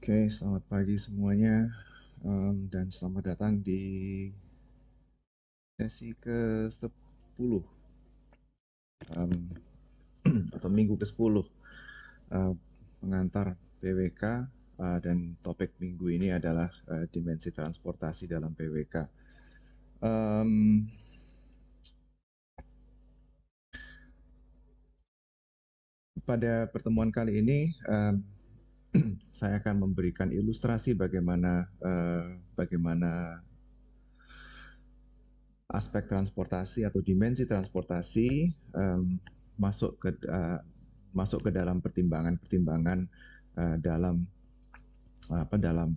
Oke, selamat pagi semuanya, dan selamat datang di sesi ke-10 atau minggu ke-10 pengantar PWK, dan topik minggu ini adalah dimensi transportasi dalam PWK. Pada pertemuan kali ini saya akan memberikan ilustrasi bagaimana aspek transportasi atau dimensi transportasi masuk ke dalam pertimbangan-pertimbangan dalam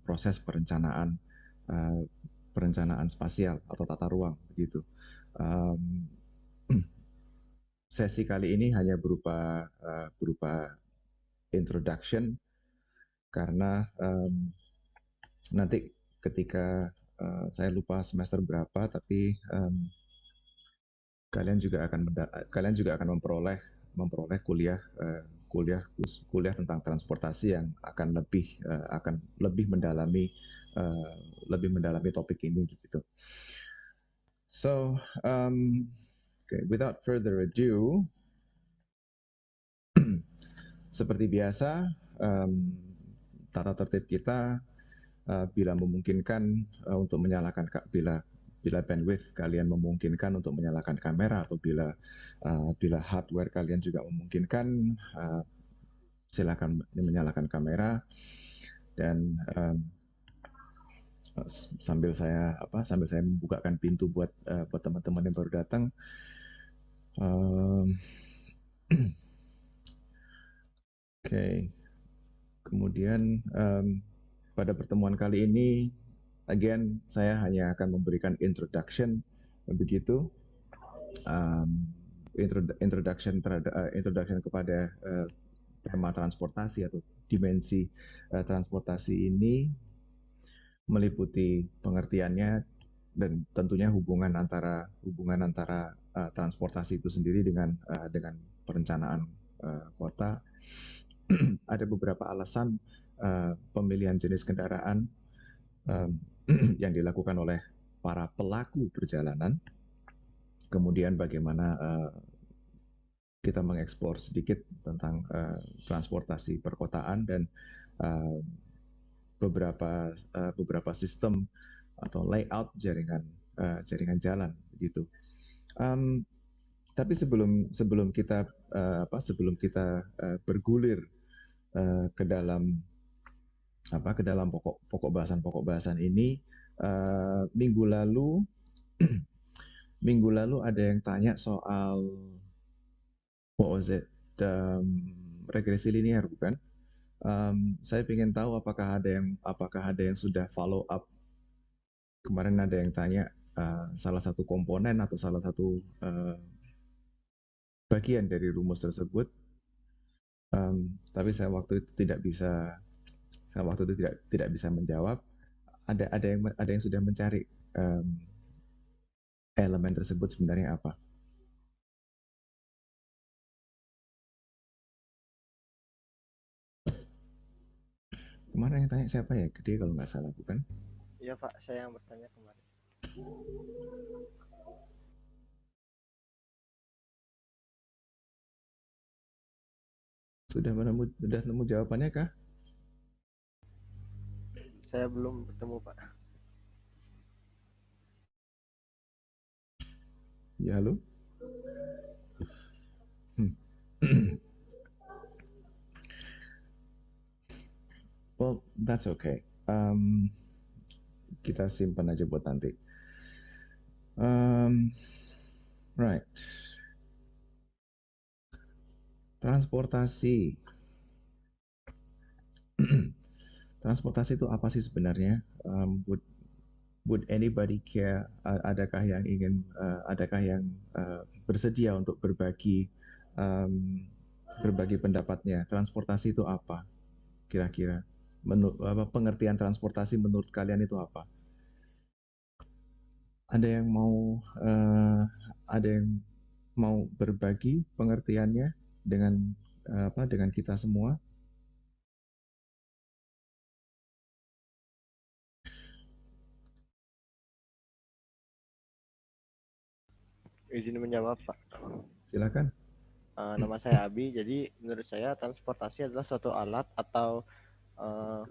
proses perencanaan spasial atau tata ruang begitu. Sesi kali ini hanya berupa introduction karena nanti ketika saya lupa semester berapa, tapi kalian juga akan memperoleh kuliah tentang transportasi yang akan lebih mendalami topik ini gitu. So, okay, without further ado, seperti biasa, tata tertib kita bila memungkinkan untuk menyalakan bila bandwidth kalian memungkinkan untuk menyalakan kamera, atau bila hardware kalian juga memungkinkan, silakan menyalakan kamera. Dan sambil saya membukakan pintu buat teman-teman yang baru datang. Oke. Kemudian pada pertemuan kali ini, again, saya hanya akan memberikan introduction begitu. Introduction kepada tema transportasi atau dimensi transportasi ini meliputi pengertiannya dan tentunya hubungan antara transportasi itu sendiri dengan perencanaan kota. Ada beberapa alasan pemilihan jenis kendaraan yang dilakukan oleh para pelaku perjalanan. Kemudian bagaimana kita mengeksplor sedikit tentang transportasi perkotaan dan beberapa sistem atau layout jaringan jalan begitu. Tapi sebelum kita bergulir ke dalam pokok bahasan ini, minggu lalu ada yang tanya soal what was it, regresi linear, bukan? Saya ingin tahu apakah ada yang sudah follow up. Kemarin ada yang tanya salah satu komponen atau salah satu bagian dari rumus tersebut, tapi saya waktu itu tidak bisa menjawab. Ada yang sudah mencari elemen tersebut sebenarnya apa. Kemarin yang tanya siapa ya? Gede kalau nggak salah, bukan? Iya Pak, saya yang bertanya kemarin. Sudah nemu jawabannya kah? Saya belum bertemu Pak. Ya, halo? Well, that's okay. Kita simpan aja buat nanti. Right. Transportasi. Transportasi itu apa sih sebenarnya? Would anybody care? Adakah yang bersedia untuk berbagi pendapatnya? Transportasi itu apa? Kira-kira pengertian transportasi menurut kalian itu apa? Ada yang mau berbagi pengertiannya dengan kita semua? izin menjawab, Pak. Silakan. Nama saya Abi. Jadi menurut saya transportasi adalah suatu alat atau uh,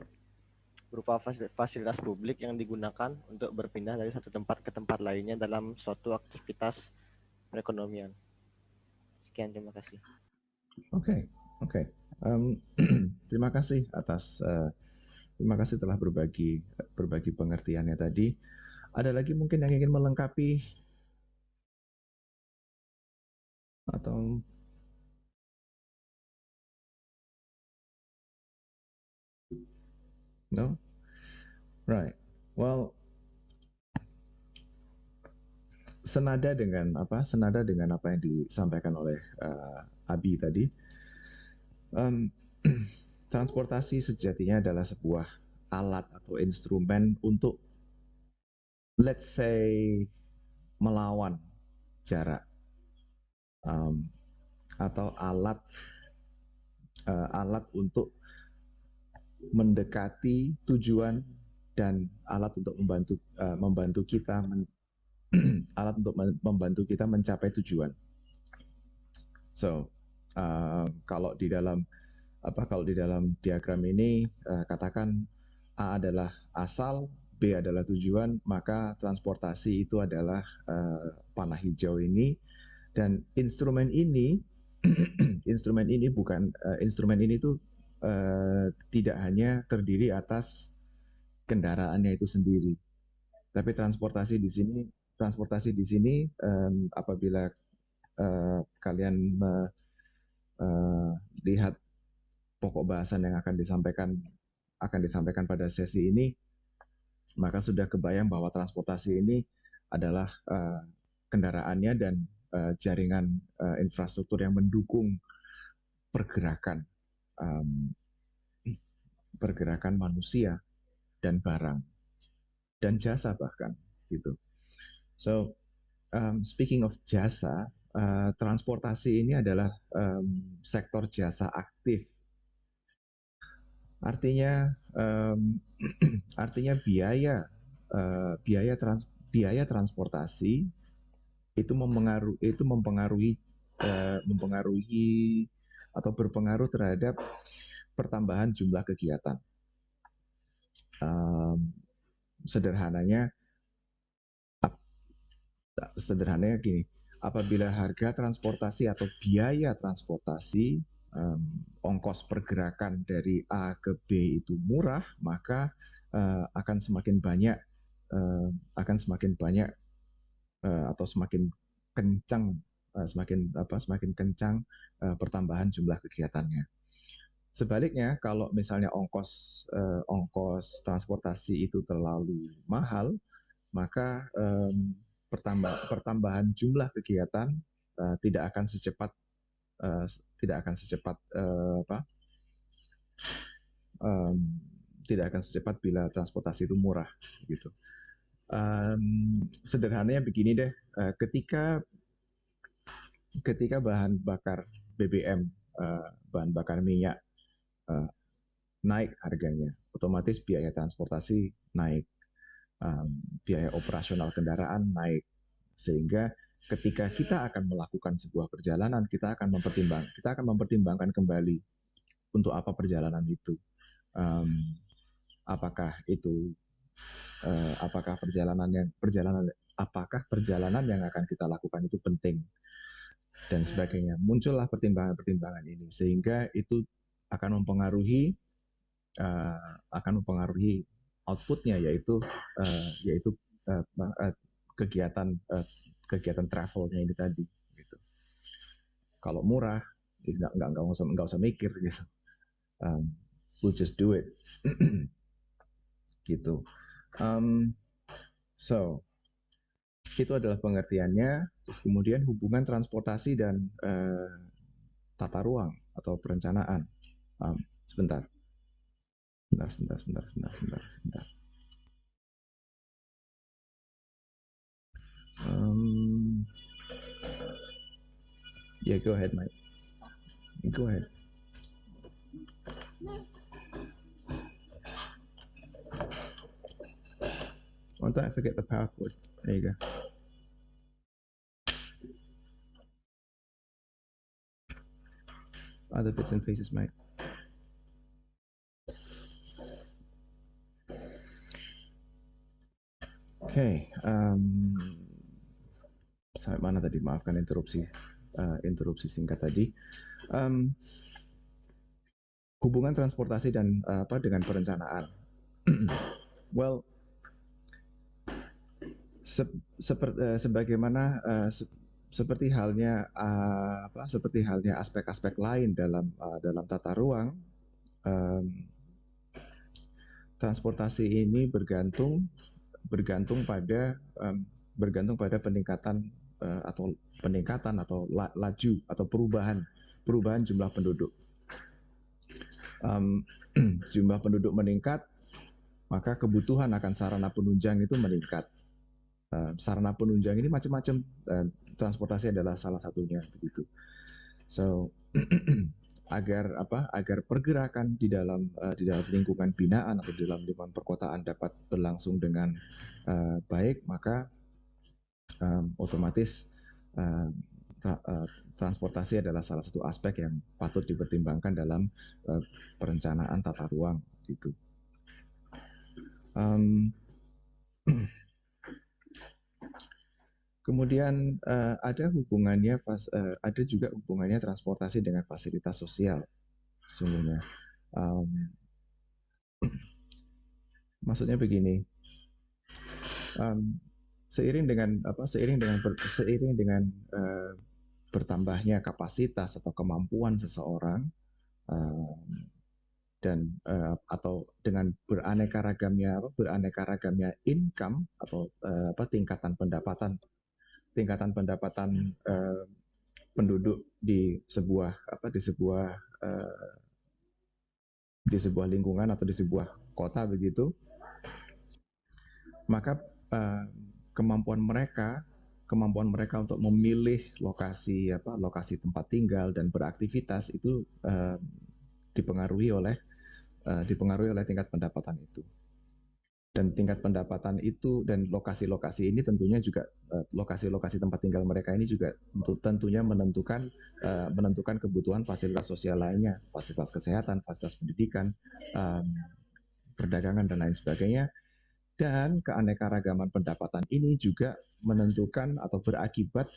berupa fasilitas publik yang digunakan untuk berpindah dari satu tempat ke tempat lainnya dalam suatu aktivitas perekonomian. Sekian, terima kasih. Oke, oke. Terima kasih terima kasih telah berbagi pengertiannya tadi. Ada lagi mungkin yang ingin melengkapi atau no? Right. Well, senada dengan apa yang disampaikan oleh Abi tadi. Transportasi sejatinya adalah sebuah alat atau instrumen untuk, let's say, melawan jarak, atau alat untuk mendekati tujuan, dan alat untuk membantu kita alat untuk membantu kita mencapai tujuan. So, kalau di dalam diagram ini katakan A adalah asal, B adalah tujuan, maka transportasi itu adalah panah hijau ini, dan instrumen ini instrumen ini tuh tidak hanya terdiri atas kendaraannya itu sendiri, tapi transportasi di sini apabila kalian lihat pokok bahasan yang akan disampaikan pada sesi ini, maka sudah kebayang bahwa transportasi ini adalah kendaraannya dan jaringan infrastruktur yang mendukung pergerakan manusia dan barang dan jasa bahkan gitu. So, speaking of jasa, transportasi ini adalah sektor jasa aktif. Artinya biaya transportasi itu mempengaruhi atau berpengaruh terhadap pertambahan jumlah kegiatan. Sederhananya gini, apabila harga transportasi atau biaya transportasi, ongkos pergerakan dari A ke B itu murah, maka akan semakin banyak atau semakin kencang pertambahan jumlah kegiatannya. Sebaliknya, kalau misalnya ongkos transportasi itu terlalu mahal, maka pertambahan jumlah kegiatan tidak akan secepat bila transportasi itu murah gitu. Sederhananya begini deh, ketika bahan bakar BBM, bahan bakar minyak naik harganya, otomatis biaya transportasi naik, biaya operasional kendaraan naik, sehingga ketika kita akan melakukan sebuah perjalanan, kita akan mempertimbangkan kembali untuk apa perjalanan itu. Apakah perjalanan yang akan kita lakukan itu penting dan sebagainya. Muncullah pertimbangan-pertimbangan ini, sehingga itu akan mempengaruhi outputnya, yaitu kegiatan travelnya ini tadi. Gitu. Kalau murah, nggak usah mikir gitu. We'll just do it. Gitu. So, itu adalah pengertiannya. Terus kemudian hubungan transportasi dan tata ruang atau perencanaan. Sebentar. Yeah, go ahead, Mike. Go ahead. Oh, don't forget the power cord. There you go. other bits and pieces, mate. Okay, sampai mana tadi? Maafkan interupsi singkat tadi. Hubungan transportasi dan dengan perencanaan. Well, seperti halnya aspek-aspek lain dalam tata ruang, transportasi ini bergantung pada peningkatan atau laju atau perubahan jumlah penduduk. Jumlah penduduk meningkat, maka kebutuhan akan sarana penunjang itu meningkat. Sarana penunjang ini macam-macam, transportasi adalah salah satunya begitu. So agar pergerakan di dalam lingkungan binaan atau di dalam lingkungan perkotaan dapat berlangsung dengan baik, maka otomatis transportasi adalah salah satu aspek yang patut dipertimbangkan dalam perencanaan tata ruang gitu. Kemudian ada juga hubungannya transportasi dengan fasilitas sosial sesungguhnya. Maksudnya begini, seiring dengan bertambahnya kapasitas atau kemampuan seseorang, dan atau dengan beraneka ragamnya income atau tingkatan pendapatan penduduk di sebuah lingkungan atau di sebuah kota begitu, maka kemampuan mereka untuk memilih lokasi tempat tinggal dan beraktivitas itu dipengaruhi oleh tingkat pendapatan itu. Dan tingkat pendapatan itu dan lokasi-lokasi ini tentunya juga lokasi-lokasi tempat tinggal mereka ini juga tentunya menentukan kebutuhan fasilitas sosial lainnya, fasilitas kesehatan, fasilitas pendidikan, perdagangan dan lain sebagainya. Dan keanekaragaman pendapatan ini juga menentukan atau berakibat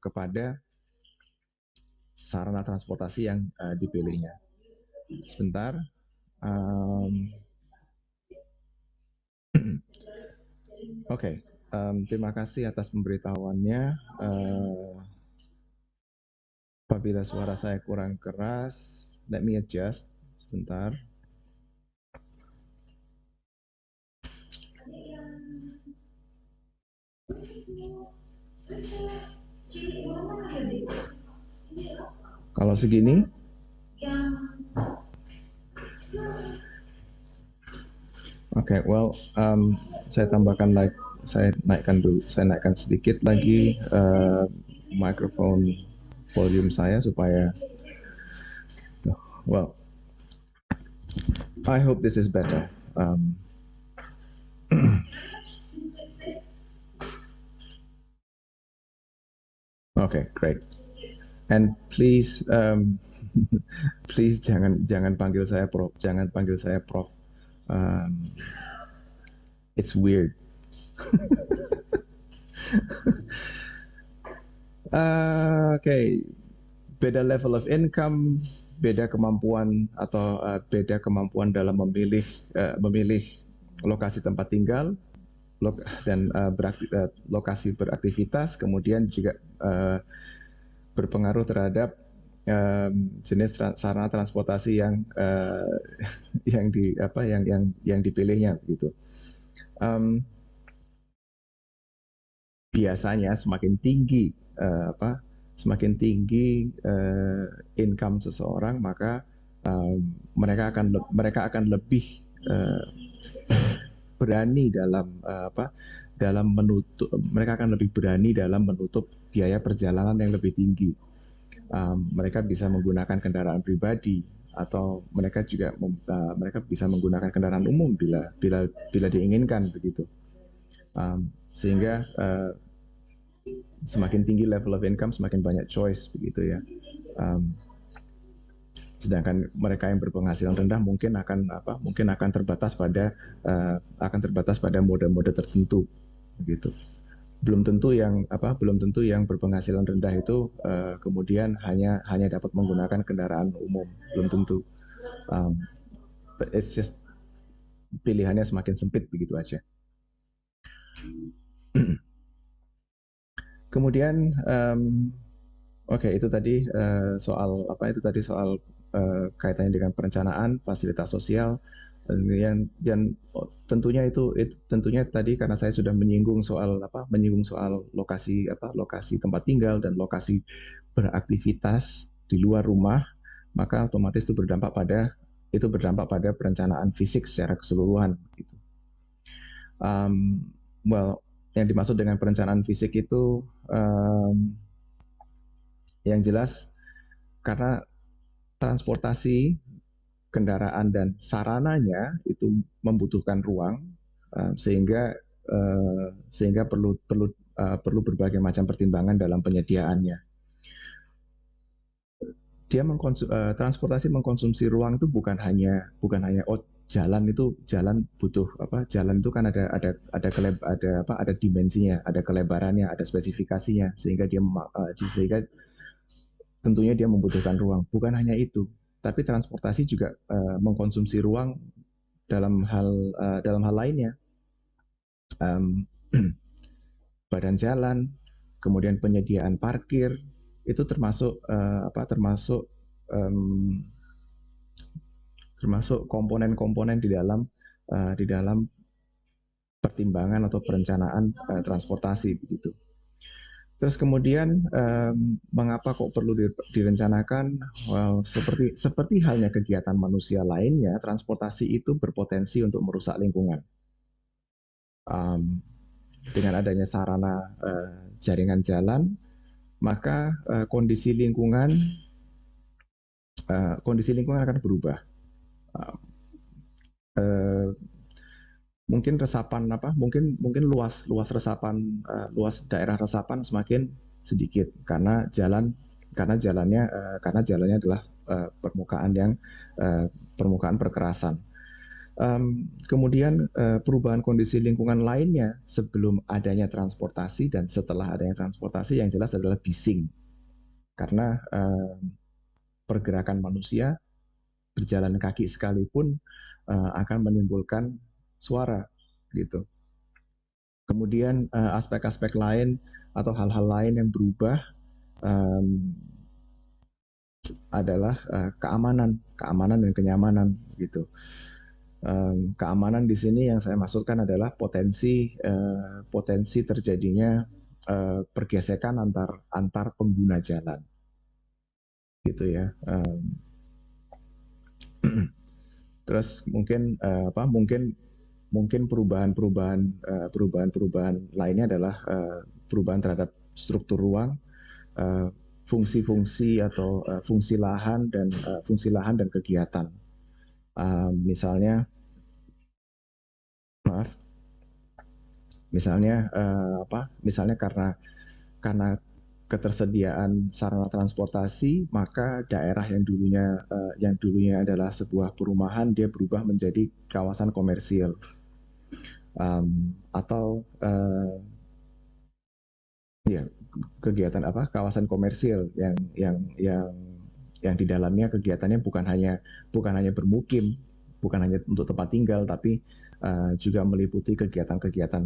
kepada sarana transportasi yang dipilihnya. Sebentar. Oke, terima kasih atas pemberitahuannya. Apabila suara saya kurang keras, let me adjust. Sebentar. Kalau segini? Oke, well, saya naikkan sedikit lagi mikrofon volume saya supaya, well, I hope this is better. Okay, great. And please, please jangan panggil saya Prof. It's weird. Okay, beda level of income, beda kemampuan atau beda kemampuan dalam memilih lokasi tempat tinggal dan lokasi beraktivitas, kemudian juga berpengaruh terhadap jenis sarana transportasi yang dipilihnya gitu. Biasanya semakin tinggi income seseorang, maka mereka akan lebih berani dalam menutup biaya perjalanan yang lebih tinggi. Mereka bisa menggunakan kendaraan pribadi atau mereka bisa menggunakan kendaraan umum bila diinginkan begitu. Sehingga semakin tinggi level of income, semakin banyak choice begitu ya. Sedangkan mereka yang berpenghasilan rendah mungkin akan terbatas pada mode-mode tertentu gitu. Belum tentu yang berpenghasilan rendah itu kemudian hanya dapat menggunakan kendaraan umum, belum tentu. Um, it's just pilihannya semakin sempit begitu aja. Kemudian itu tadi soal kaitannya dengan perencanaan, fasilitas sosial, dan tentunya tadi karena saya sudah menyinggung soal lokasi tempat tinggal dan lokasi beraktivitas di luar rumah, maka otomatis itu berdampak pada perencanaan fisik secara keseluruhan. Gitu. Yang dimaksud dengan perencanaan fisik itu yang jelas karena transportasi kendaraan dan sarananya itu membutuhkan ruang sehingga perlu berbagai macam pertimbangan dalam penyediaannya. Transportasi mengkonsumsi ruang itu bukan hanya jalan itu kan ada dimensinya, ada kelebarannya, ada spesifikasinya sehingga tentunya dia membutuhkan ruang. Bukan hanya itu, tapi transportasi juga mengkonsumsi ruang dalam hal lainnya. Badan jalan, kemudian penyediaan parkir itu termasuk komponen-komponen di dalam pertimbangan atau perencanaan transportasi begitu. Terus kemudian mengapa kok perlu direncanakan? Seperti halnya kegiatan manusia lainnya, transportasi itu berpotensi untuk merusak lingkungan. Dengan adanya sarana jaringan jalan, maka kondisi lingkungan akan berubah. Mungkin luas daerah resapan semakin sedikit karena jalannya adalah permukaan perkerasan. Kemudian perubahan kondisi lingkungan lainnya sebelum adanya transportasi dan setelah adanya transportasi yang jelas adalah bising, karena pergerakan manusia berjalan kaki sekalipun akan menimbulkan suara gitu. Kemudian aspek-aspek lain atau hal-hal lain yang berubah adalah keamanan dan kenyamanan gitu. Keamanan di sini yang saya maksudkan adalah potensi terjadinya pergesekan antar pengguna jalan, gitu ya. Terus mungkin perubahan lainnya adalah perubahan terhadap struktur ruang, fungsi-fungsi atau fungsi lahan dan kegiatan. Misalnya karena ketersediaan sarana transportasi, maka daerah yang dulunya adalah sebuah perumahan dia berubah menjadi kawasan komersial, atau kegiatan kawasan komersial yang di dalamnya kegiatannya bukan hanya bermukim, bukan hanya untuk tempat tinggal, tapi juga meliputi kegiatan-kegiatan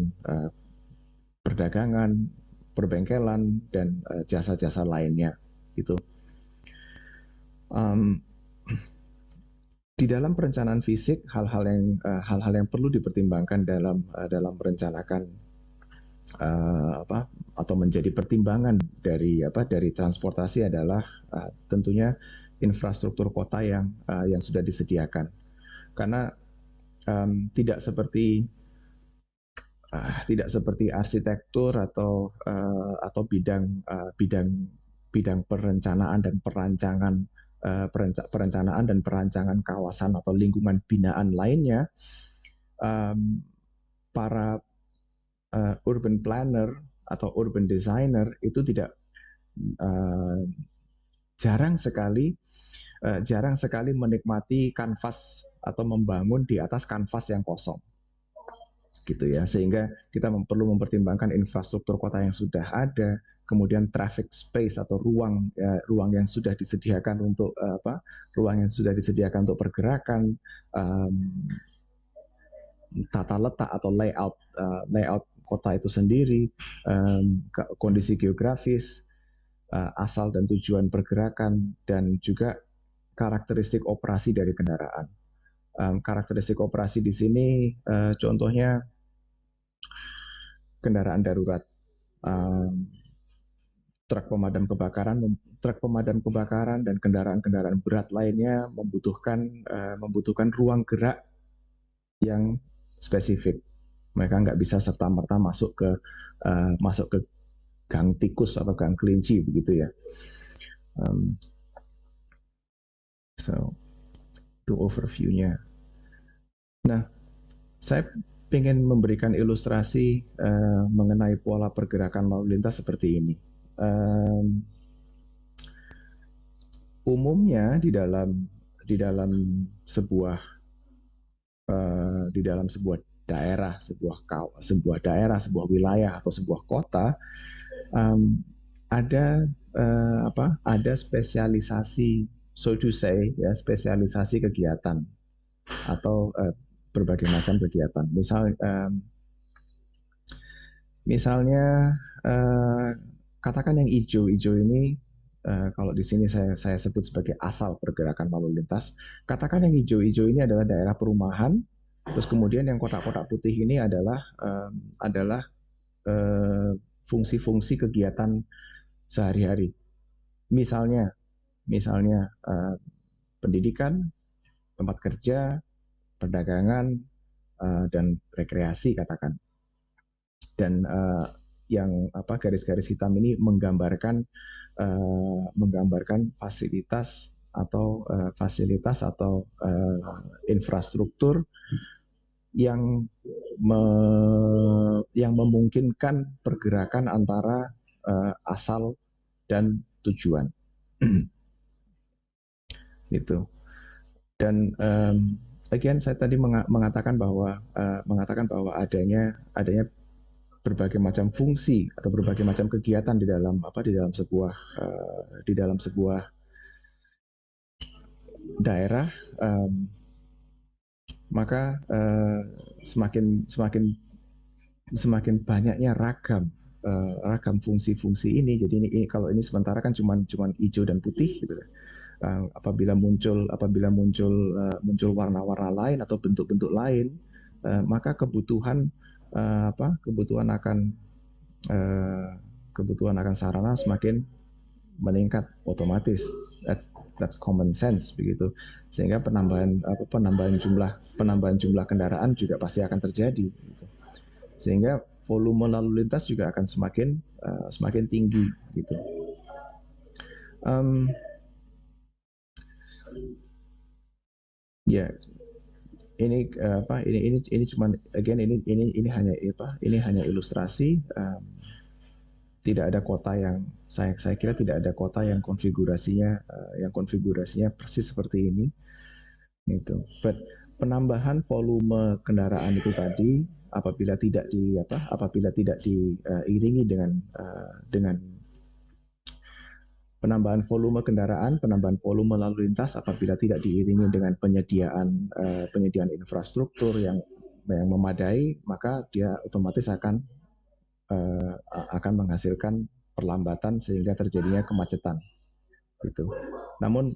perdagangan, perbengkelan, dan jasa-jasa lainnya gitu. Di dalam perencanaan fisik, hal-hal yang perlu dipertimbangkan dalam merencanakan atau menjadi pertimbangan dari transportasi adalah tentunya infrastruktur kota yang sudah disediakan, karena tidak seperti arsitektur atau bidang perencanaan dan perancangan kawasan atau lingkungan binaan lainnya. Para urban planner atau urban designer itu jarang sekali jarang sekali menikmati kanvas atau membangun di atas kanvas yang kosong, gitu ya. Sehingga kita perlu mempertimbangkan infrastruktur kota yang sudah ada, kemudian traffic space atau ruang yang sudah disediakan untuk ruang yang sudah disediakan untuk pergerakan, tata letak atau layout kota itu sendiri, kondisi geografis, asal dan tujuan pergerakan, dan juga karakteristik operasi dari kendaraan. Karakteristik operasi di sini contohnya kendaraan darurat, truk pemadam kebakaran dan kendaraan-kendaraan berat lainnya membutuhkan ruang gerak yang spesifik. Mereka nggak bisa serta-merta masuk ke gang tikus atau gang kelinci begitu ya. So itu overview-nya. Nah, saya ingin memberikan ilustrasi mengenai pola pergerakan lalu lintas seperti ini. Umumnya di dalam sebuah daerah, sebuah wilayah atau sebuah kota, ada spesialisasi, so to say, ya, spesialisasi kegiatan atau berbagai macam kegiatan. Misalnya katakan yang hijau-hijau ini, kalau di sini saya sebut sebagai asal pergerakan lalu lintas. Katakan yang hijau-hijau ini adalah daerah perumahan, terus kemudian yang kotak-kotak putih ini adalah fungsi-fungsi kegiatan sehari-hari. Misalnya pendidikan, tempat kerja, perdagangan, dan rekreasi katakan. Dan yang garis-garis hitam ini menggambarkan fasilitas atau infrastruktur yang memungkinkan pergerakan antara asal dan tujuan. Gitu. Dan again, saya tadi mengatakan bahwa adanya berbagai macam fungsi atau berbagai macam kegiatan di dalam sebuah daerah, maka semakin banyaknya ragam fungsi-fungsi ini. Jadi ini kalau ini sementara kan cuma hijau dan putih gitu. Apabila muncul warna-warna lain atau bentuk-bentuk lain, maka kebutuhan akan sarana semakin meningkat otomatis. That's common sense begitu. Sehingga penambahan jumlah kendaraan juga pasti akan terjadi. Gitu. Sehingga volume lalu lintas juga akan semakin tinggi gitu. Ya, ini cuma again ini hanya ilustrasi. Tidak ada kota yang saya kira tidak ada kota yang konfigurasinya persis seperti ini. Gitu. But penambahan volume kendaraan itu tadi apabila tidak diiringi dengan penambahan volume kendaraan, penambahan volume lalu lintas, apabila tidak diiringi dengan penyediaan infrastruktur yang memadai, maka dia otomatis akan menghasilkan perlambatan sehingga terjadinya kemacetan. Gitu. Namun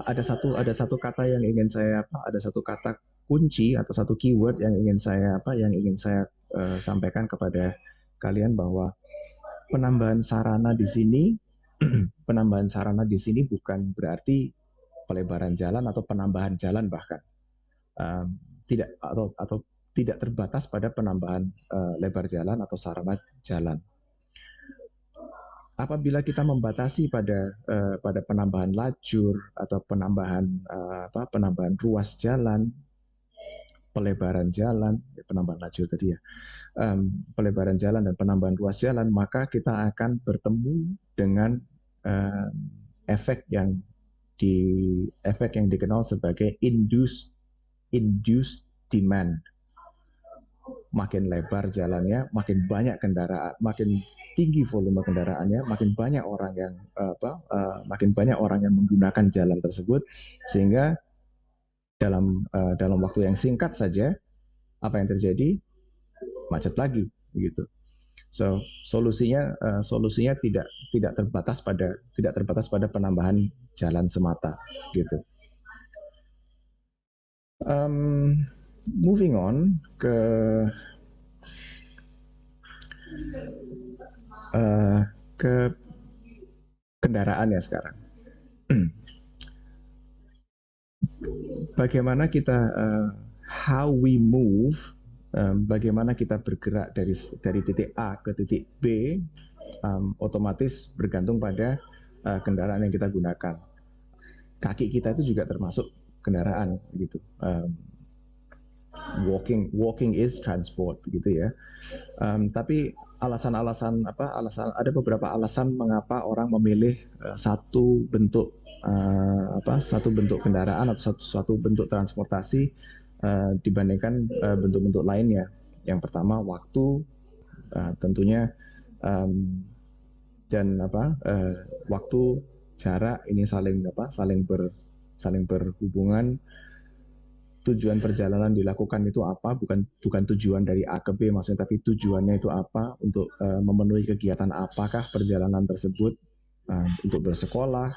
ada satu kata yang ingin saya ada satu kata kunci atau satu keyword yang ingin saya sampaikan kepada kalian, bahwa penambahan sarana di sini bukan berarti pelebaran jalan atau penambahan jalan, bahkan tidak terbatas pada penambahan lebar jalan atau sarana jalan. Apabila kita membatasi pada penambahan lajur atau penambahan ruas jalan, pelebaran jalan, penambahan lajur tadi ya, pelebaran jalan dan penambahan ruas jalan, maka kita akan bertemu dengan efek yang dikenal sebagai induced demand. Makin lebar jalannya, makin banyak kendaraan, makin tinggi volume kendaraannya, makin banyak orang yang menggunakan jalan tersebut, sehingga dalam waktu yang singkat saja apa yang terjadi? Macet lagi, begitu. So solusinya tidak terbatas pada penambahan jalan semata, gitu. Moving on ke kendaraan ya sekarang. Bagaimana kita how we move, bagaimana kita bergerak dari titik A ke titik B, otomatis bergantung pada kendaraan yang kita gunakan. Kaki kita itu juga termasuk kendaraan, gitu. Walking is transport, gitu ya. Tapi ada beberapa alasan mengapa orang memilih satu bentuk kendaraan atau satu bentuk transportasi dibandingkan bentuk-bentuk lainnya. Yang pertama waktu, tentunya, dan waktu, jarak ini saling berhubungan. Tujuan perjalanan dilakukan itu apa, bukan tujuan dari A ke B maksudnya, tapi tujuannya itu apa, untuk memenuhi kegiatan apakah perjalanan tersebut, untuk bersekolah,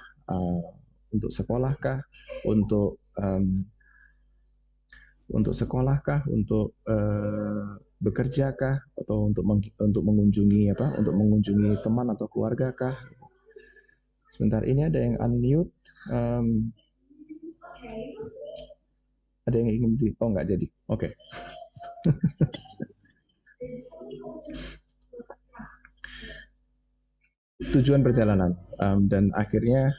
untuk sekolahkah, untuk bekerjakah, atau untuk mengunjungi teman atau keluarga kah. Sebentar, ini ada yang unmute. Ada yang ingin nggak jadi. Oke. Tujuan perjalanan, dan akhirnya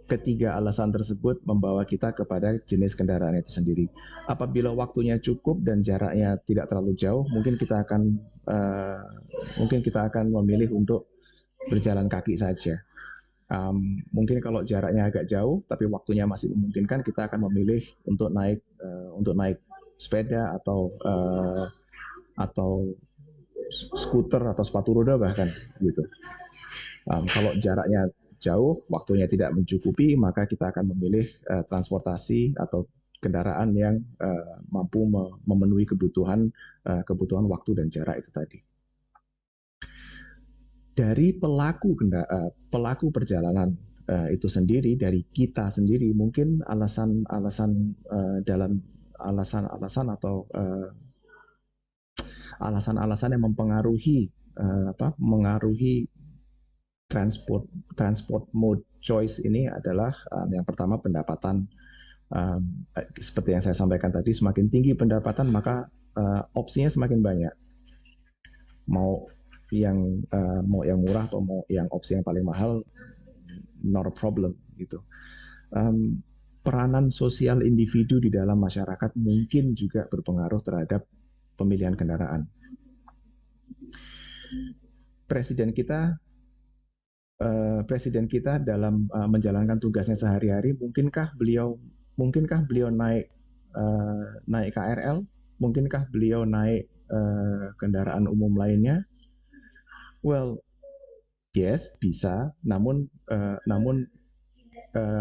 ketiga alasan tersebut membawa kita kepada jenis kendaraan itu sendiri. Apabila waktunya cukup dan jaraknya tidak terlalu jauh, mungkin kita akan memilih untuk berjalan kaki saja. Mungkin kalau jaraknya agak jauh tapi waktunya masih memungkinkan, kita akan memilih untuk naik sepeda atau skuter atau sepatu roda bahkan, gitu. Kalau jaraknya jauh, waktunya tidak mencukupi, maka kita akan memilih transportasi atau kendaraan yang mampu memenuhi kebutuhan waktu dan jarak itu tadi. Dari pelaku perjalanan itu sendiri, dari kita sendiri, mungkin alasan yang mempengaruhi transport mode choice ini adalah, yang pertama, pendapatan. Seperti yang saya sampaikan tadi, semakin tinggi pendapatan maka opsinya semakin banyak. Mau yang murah atau mau yang opsi yang paling mahal, not a problem, gitu. Peranan sosial individu di dalam masyarakat mungkin juga berpengaruh terhadap pemilihan kendaraan. Presiden kita dalam menjalankan tugasnya sehari-hari, mungkinkah beliau naik KRL, mungkinkah beliau naik kendaraan umum lainnya? Well, yes, bisa. Namun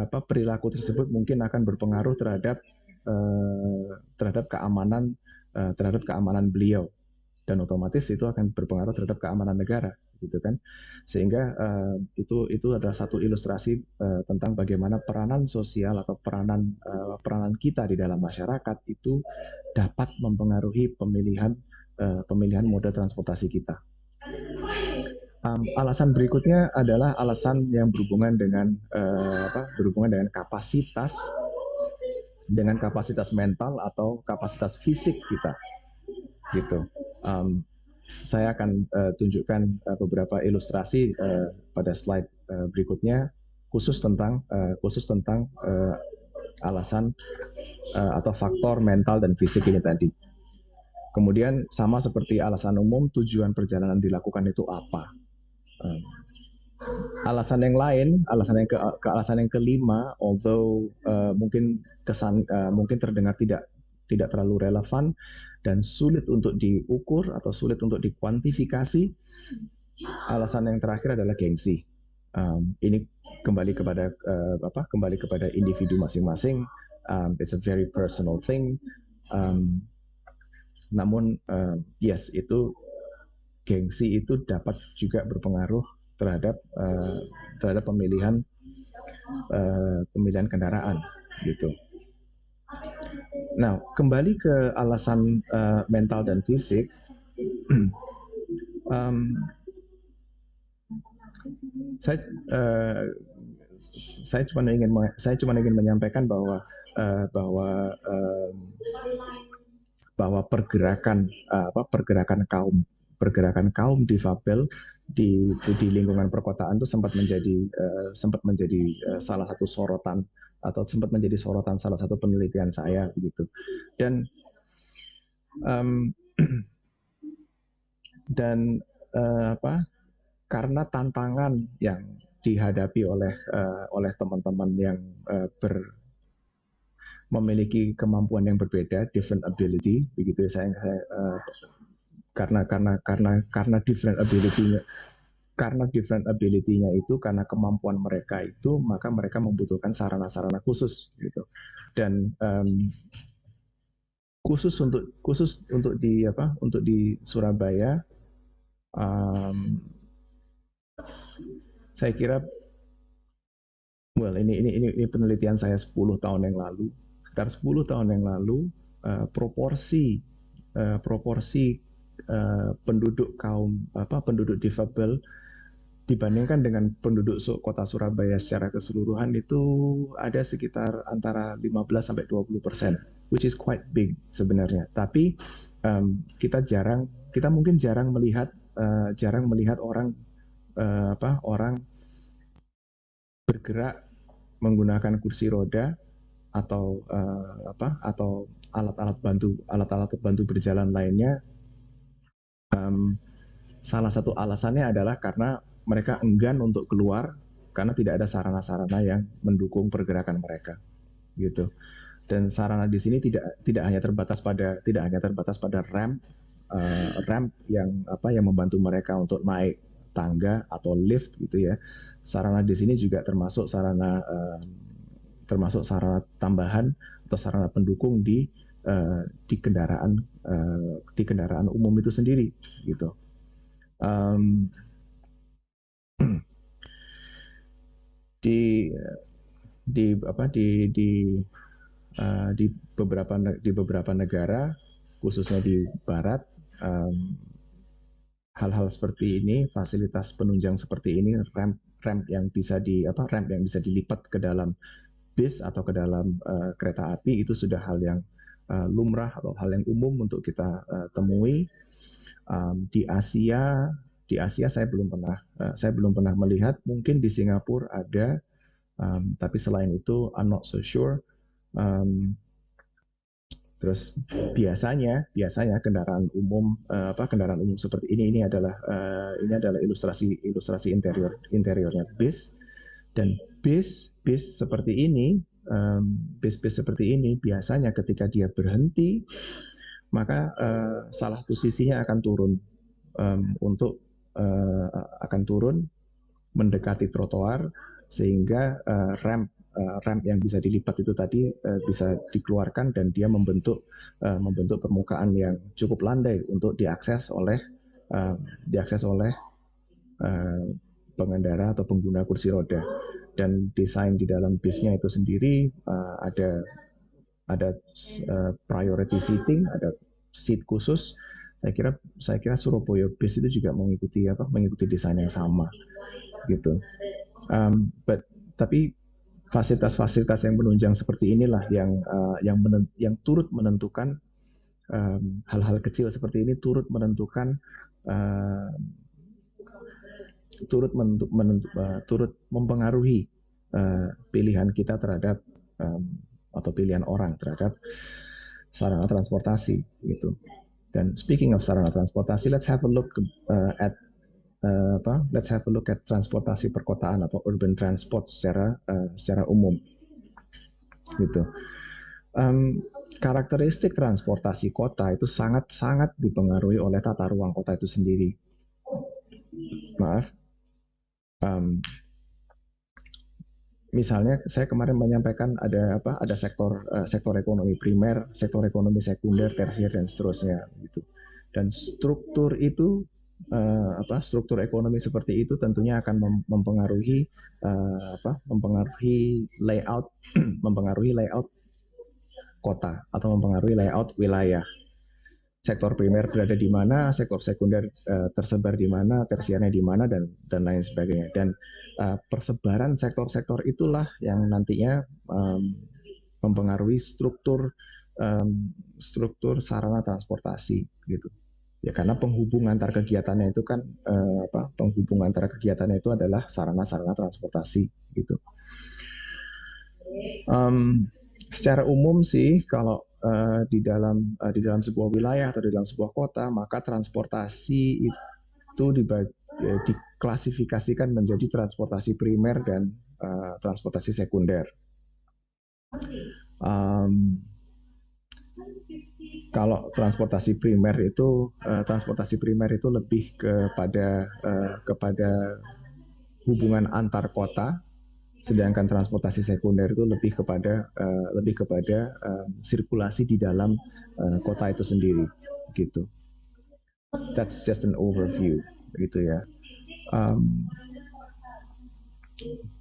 perilaku tersebut mungkin akan berpengaruh terhadap keamanan beliau, dan otomatis itu akan berpengaruh terhadap keamanan negara, gitu kan. Sehingga itu adalah satu ilustrasi tentang bagaimana peranan sosial atau peranan kita di dalam masyarakat itu dapat mempengaruhi pemilihan moda transportasi kita. Alasan berikutnya adalah alasan yang berhubungan dengan kapasitas mental atau kapasitas fisik kita, gitu. Saya akan tunjukkan beberapa ilustrasi pada slide berikutnya, khusus tentang alasan atau faktor mental dan fisik ini tadi. Kemudian sama seperti alasan umum, tujuan perjalanan dilakukan itu apa? alasan yang lain, alasan yang kelima, although mungkin terdengar tidak terlalu relevan dan sulit untuk diukur atau sulit untuk dikuantifikasi, alasan yang terakhir adalah gengsi. Ini kembali kepada individu masing-masing. It's a very personal thing. Namun yes, gengsi itu dapat juga berpengaruh terhadap pemilihan kendaraan gitu. Nah, kembali ke alasan mental dan fisik, saya cuma ingin menyampaikan bahwa pergerakan kaum difabel di lingkungan perkotaan itu sempat menjadi salah satu sorotan salah satu penelitian saya begitu. Dan karena tantangan yang dihadapi oleh teman-teman yang memiliki kemampuan yang berbeda, different ability, begitu ya, karena different ability-nya itu, karena kemampuan mereka itu, maka mereka membutuhkan sarana-sarana khusus gitu. Dan khusus untuk di Surabaya, saya kira, ini penelitian saya 10 tahun yang lalu. Sekitar 10 tahun yang lalu, proporsi penduduk difabel dibandingkan dengan penduduk kota Surabaya secara keseluruhan itu ada sekitar antara 15-20%, which is quite big sebenarnya. Tapi kita mungkin jarang melihat orang bergerak menggunakan kursi roda atau alat-alat bantu berjalan lainnya. Salah satu alasannya adalah karena mereka enggan untuk keluar karena tidak ada sarana-sarana yang mendukung pergerakan mereka, gitu. Dan sarana di sini tidak hanya terbatas pada ramp yang membantu mereka untuk naik tangga atau lift, gitu ya. Sarana di sini juga termasuk sarana tambahan atau sarana pendukung di kendaraan umum itu sendiri, gitu. Di beberapa negara, khususnya di Barat, hal-hal seperti ini, fasilitas penunjang seperti ini, ramp yang bisa dilipat ke dalam bis atau ke dalam kereta api, itu sudah hal yang lumrah atau hal yang umum untuk kita temui. Di Asia saya belum pernah melihat. Mungkin di Singapura ada, tapi selain itu I'm not so sure. Terus biasanya kendaraan umum seperti ini adalah ilustrasi interiornya bis. Dan bis seperti ini, biasanya ketika dia berhenti, maka salah satu sisinya akan turun mendekati trotoar, sehingga ramp yang bisa dilipat itu tadi bisa dikeluarkan, dan dia membentuk permukaan yang cukup landai untuk diakses oleh pengendara atau pengguna kursi roda. Dan desain di dalam bisnya itu sendiri ada priority seating, ada seat khusus. Saya kira Surabaya bis itu juga mengikuti desain yang sama, gitu. Tapi fasilitas yang menunjang seperti inilah yang turut menentukan, hal-hal kecil seperti ini turut menentukan, turut mempengaruhi pilihan kita terhadap atau pilihan orang terhadap sarana transportasi, gitu. Dan speaking of sarana transportasi, let's have a look at let's have a look at transportasi perkotaan atau urban transport secara umum gitu. Karakteristik transportasi kota itu sangat dipengaruhi oleh tata ruang kota itu sendiri. Maaf, misalnya saya kemarin menyampaikan ada sektor ekonomi primer, sektor ekonomi sekunder, tersier dan seterusnya gitu. Dan struktur itu struktur ekonomi seperti itu tentunya akan mempengaruhi layout mempengaruhi layout kota atau mempengaruhi layout wilayah. Sektor primer berada di mana, sektor sekunder tersebar di mana, tersiernya di mana dan lain sebagainya. Dan persebaran sektor-sektor itulah yang nantinya mempengaruhi struktur sarana transportasi gitu. Ya karena penghubung antar kegiatannya itu kan penghubung antara kegiatannya itu adalah sarana-sarana transportasi gitu. Secara umum sih kalau di dalam sebuah wilayah atau di dalam sebuah kota, maka transportasi itu diklasifikasikan menjadi transportasi primer dan transportasi sekunder. Kalau transportasi primer itu lebih kepada hubungan antar kota, sedangkan transportasi sekunder itu lebih kepada sirkulasi di dalam kota itu sendiri gitu. That's just an overview gitu ya.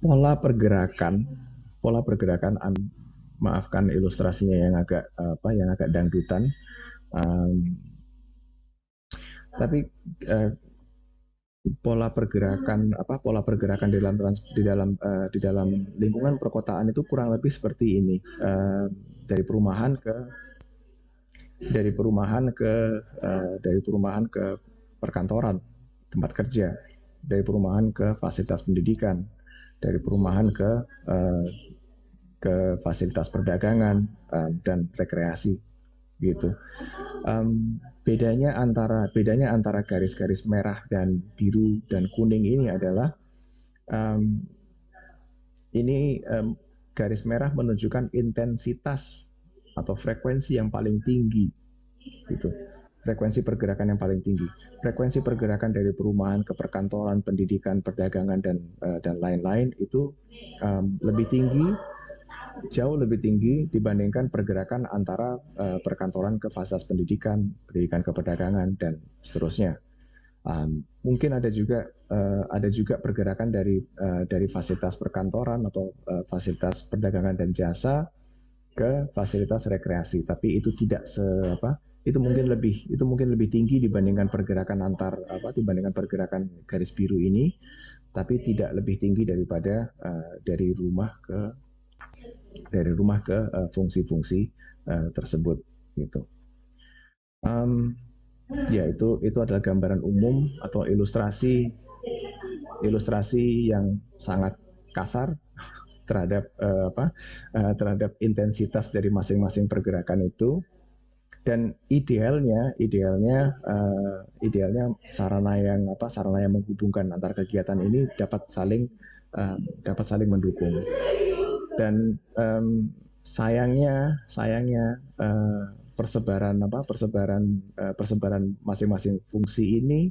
Pola pergerakan maafkan ilustrasinya yang agak dangdutan, tapi pola pergerakan di dalam lingkungan perkotaan itu kurang lebih seperti ini, dari perumahan ke perkantoran, tempat kerja, dari perumahan ke fasilitas pendidikan, dari perumahan ke fasilitas perdagangan dan rekreasi gitu. Bedanya antara garis-garis merah dan biru dan kuning ini adalah garis merah menunjukkan intensitas atau frekuensi yang paling tinggi gitu. Frekuensi pergerakan yang paling tinggi. Frekuensi pergerakan dari perumahan ke perkantoran, pendidikan, perdagangan dan lain-lain itu lebih tinggi, jauh lebih tinggi dibandingkan pergerakan antara perkantoran ke fasilitas pendidikan ke perdagangan dan seterusnya. Mungkin ada juga pergerakan dari fasilitas perkantoran atau fasilitas perdagangan dan jasa ke fasilitas rekreasi, tapi itu tidak itu mungkin lebih tinggi dibandingkan pergerakan dibandingkan pergerakan garis biru ini, tapi tidak lebih tinggi daripada dari rumah ke fungsi-fungsi tersebut gitu. Ya itu adalah gambaran umum atau ilustrasi yang sangat kasar terhadap intensitas dari masing-masing pergerakan itu. Dan idealnya sarana yang menghubungkan antar kegiatan ini dapat saling mendukung. Dan sayangnya persebaran masing-masing fungsi ini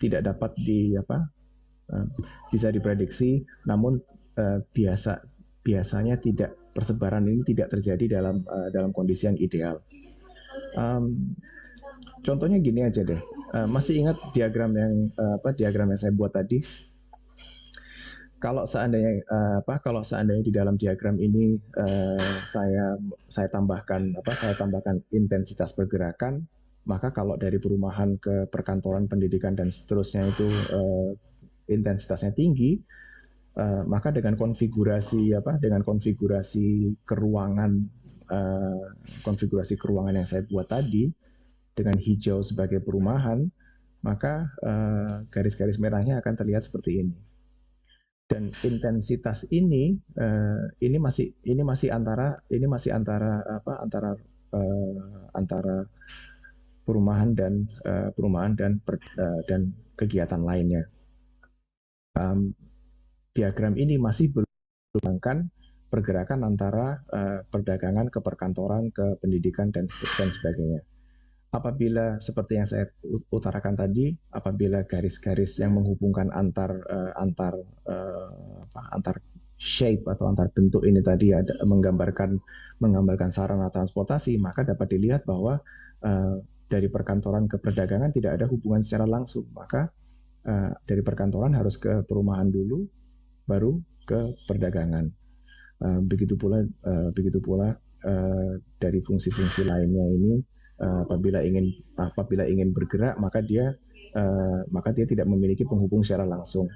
tidak dapat bisa diprediksi, namun biasanya persebaran ini tidak terjadi dalam kondisi yang ideal. Contohnya gini aja deh, masih ingat diagram yang saya buat tadi? Kalau seandainya di dalam diagram ini saya tambahkan intensitas pergerakan, maka kalau dari perumahan ke perkantoran, pendidikan dan seterusnya itu intensitasnya tinggi, maka dengan konfigurasi keruangan yang saya buat tadi, dengan hijau sebagai perumahan, maka garis-garis merahnya akan terlihat seperti ini. Dan intensitas ini masih antara perumahan dan kegiatan lainnya. Diagram ini masih belum merupakan pergerakan antara perdagangan ke perkantoran, ke pendidikan dan sebagainya. Apabila seperti yang saya utarakan tadi, apabila garis-garis yang menghubungkan antar shape atau antar bentuk ini tadi ada menggambarkan sarana transportasi, maka dapat dilihat bahwa dari perkantoran ke perdagangan tidak ada hubungan secara langsung. Maka dari perkantoran harus ke perumahan dulu, baru ke perdagangan. Begitu pula dari fungsi-fungsi lainnya ini, apabila ingin bergerak, maka dia tidak memiliki penghubung secara langsung.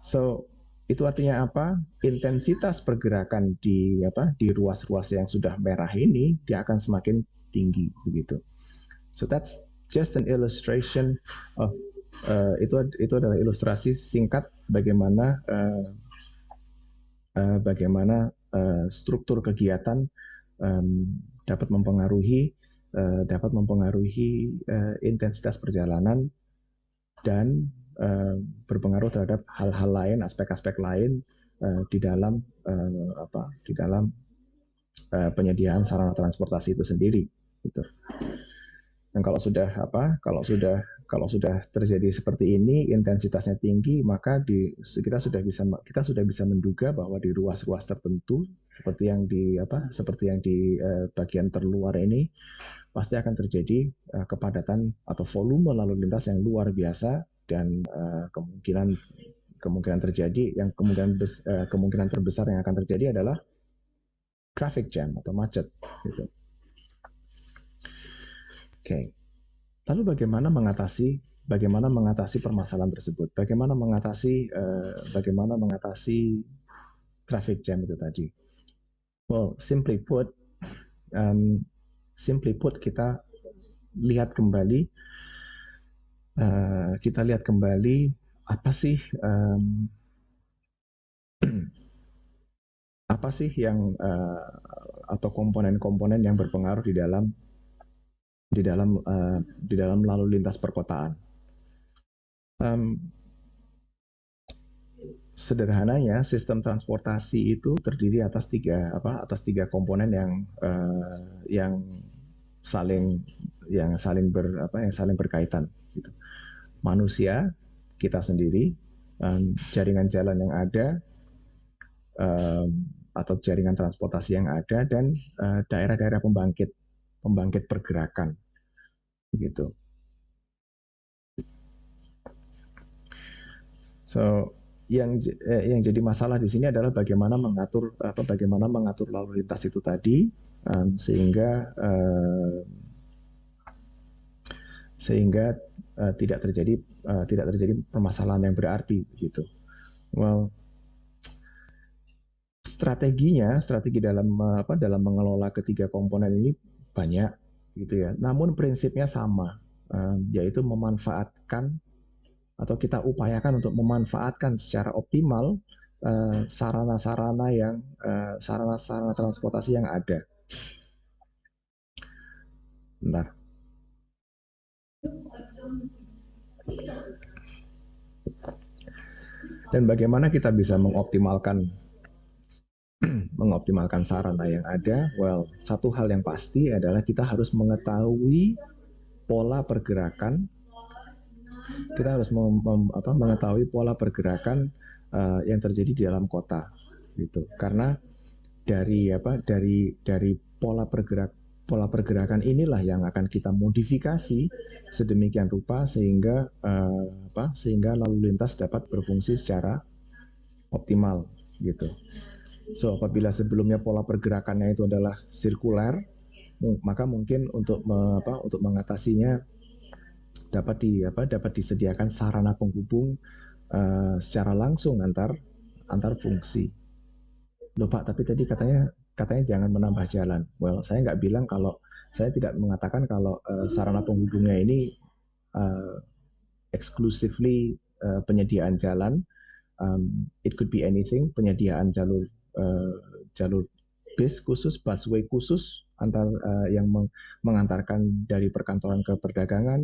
So itu artinya apa? Intensitas pergerakan di ruas-ruas yang sudah merah ini dia akan semakin tinggi begitu. So that's just an illustration of itu adalah ilustrasi singkat bagaimana struktur kegiatan dapat mempengaruhi intensitas perjalanan dan berpengaruh terhadap hal-hal lain, aspek-aspek lain di dalam penyediaan sarana transportasi itu sendiri. Gitu. Dan kalau sudah terjadi seperti ini, intensitasnya tinggi, maka kita sudah bisa menduga bahwa di ruas-ruas tertentu seperti yang di bagian terluar ini pasti akan terjadi kepadatan atau volume lalu lintas yang luar biasa, dan kemungkinan terbesar yang akan terjadi adalah traffic jam atau macet. Gitu. Oke. Lalu bagaimana mengatasi permasalahan tersebut? Bagaimana mengatasi traffic jam itu tadi? Well, simply put, kita lihat kembali apa sih yang atau komponen-komponen yang berpengaruh di dalam lalu lintas perkotaan. Sederhananya, sistem transportasi itu terdiri atas tiga komponen yang saling berkaitan. Gitu. Manusia, kita sendiri, jaringan jalan yang ada, atau jaringan transportasi yang ada, dan daerah-daerah pembangkit pergerakan, gitu. So yang jadi masalah di sini adalah bagaimana mengatur lalu lintas itu tadi, sehingga tidak terjadi permasalahan yang berarti, gitu. Well, strategi dalam mengelola ketiga komponen ini banyak, gitu ya. Namun prinsipnya sama, yaitu memanfaatkan atau kita upayakan untuk memanfaatkan secara optimal sarana-sarana transportasi yang ada. Bentar. Dan bagaimana kita bisa mengoptimalkan sarana yang ada? Well, satu hal yang pasti adalah kita harus mengetahui pola pergerakan. Kita harus mengetahui pola pergerakan yang terjadi di dalam kota, gitu. Karena dari pola pergerakan inilah yang akan kita modifikasi sedemikian rupa sehingga lalu lintas dapat berfungsi secara optimal, gitu. So apabila sebelumnya pola pergerakannya itu adalah sirkuler, maka mungkin untuk mengatasinya dapat disediakan sarana penghubung secara langsung antar fungsi. Loh Pak, tapi tadi katanya jangan menambah jalan. Well, saya tidak mengatakan kalau sarana penghubungnya ini exclusively penyediaan jalan. It could be anything, penyediaan jalur bis khusus, busway khusus, mengantarkan dari perkantoran ke perdagangan,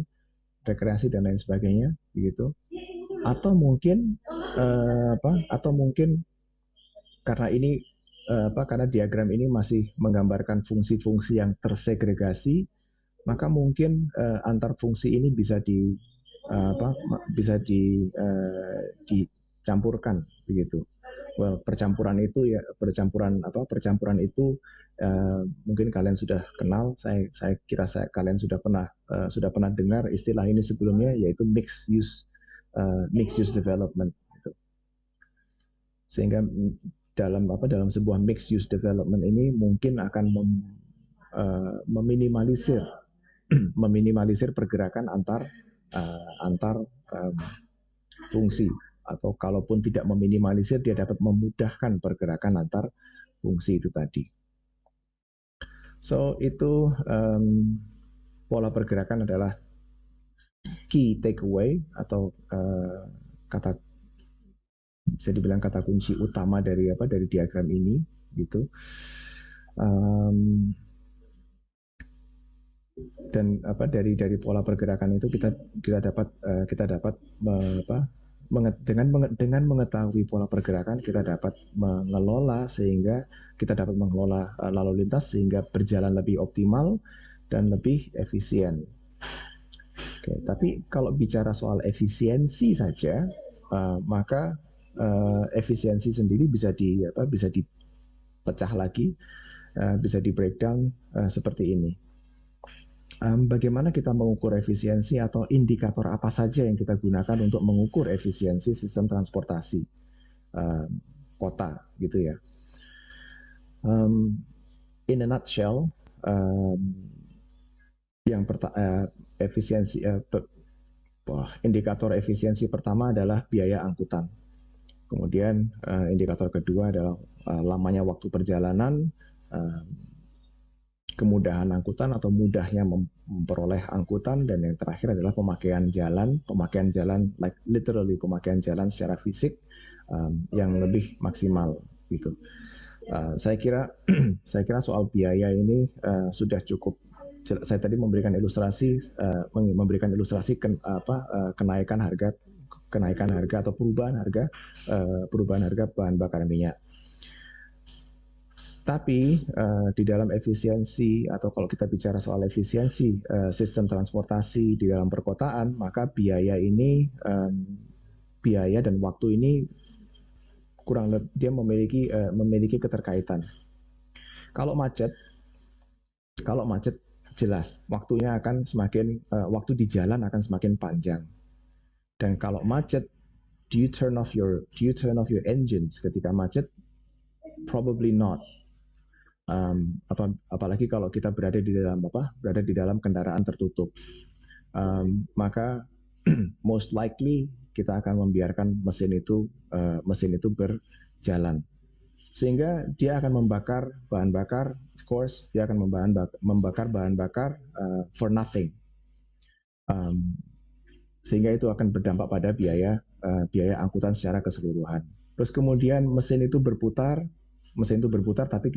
rekreasi dan lain sebagainya, begitu. Atau mungkin karena ini karena diagram ini masih menggambarkan fungsi-fungsi yang tersegregasi, maka mungkin antar fungsi ini bisa dicampurkan begitu. Well, percampuran itu mungkin kalian sudah kenal. Saya kira kalian sudah pernah dengar istilah ini sebelumnya, yaitu mixed use development. Gitu. Sehingga dalam sebuah mixed use development ini mungkin akan meminimalisir pergerakan antar fungsi, atau kalaupun tidak meminimalisir, dia dapat memudahkan pergerakan antar fungsi itu tadi. So itu pola pergerakan adalah key takeaway atau bisa dibilang kata kunci utama dari diagram ini, gitu. Dan dari pola pergerakan itu kita dapat dengan mengetahui pola pergerakan, kita dapat mengelola lalu lintas sehingga berjalan lebih optimal dan lebih efisien. Oke, tapi kalau bicara soal efisiensi saja, maka efisiensi sendiri bisa dipecah lagi, bisa di breakdown seperti ini. Bagaimana kita mengukur efisiensi, atau indikator apa saja yang kita gunakan untuk mengukur efisiensi sistem transportasi kota, gitu ya. In a nutshell, indikator efisiensi pertama adalah biaya angkutan. Kemudian indikator kedua adalah lamanya waktu perjalanan, kemudahan angkutan atau mudahnya memperoleh angkutan, dan yang terakhir adalah pemakaian jalan, like literally pemakaian jalan secara fisik yang lebih maksimal, gitu. Saya kira soal biaya ini sudah cukup. Saya tadi memberikan ilustrasi kenaikan harga atau perubahan harga bahan bakar minyak. Tapi di dalam efisiensi, atau kalau kita bicara soal efisiensi sistem transportasi di dalam perkotaan, maka biaya dan waktu ini dia memiliki keterkaitan. Kalau macet jelas waktunya akan waktu di jalan akan semakin panjang. Dan kalau macet, do you turn off your engines ketika macet? Probably not. Apalagi kalau kita berada di dalam kendaraan tertutup, maka most likely kita akan membiarkan mesin itu berjalan, sehingga dia akan membakar bahan bakar. Of course, dia akan membakar bahan bakar for nothing, sehingga itu akan berdampak pada biaya angkutan secara keseluruhan. Terus kemudian mesin itu berputar tapi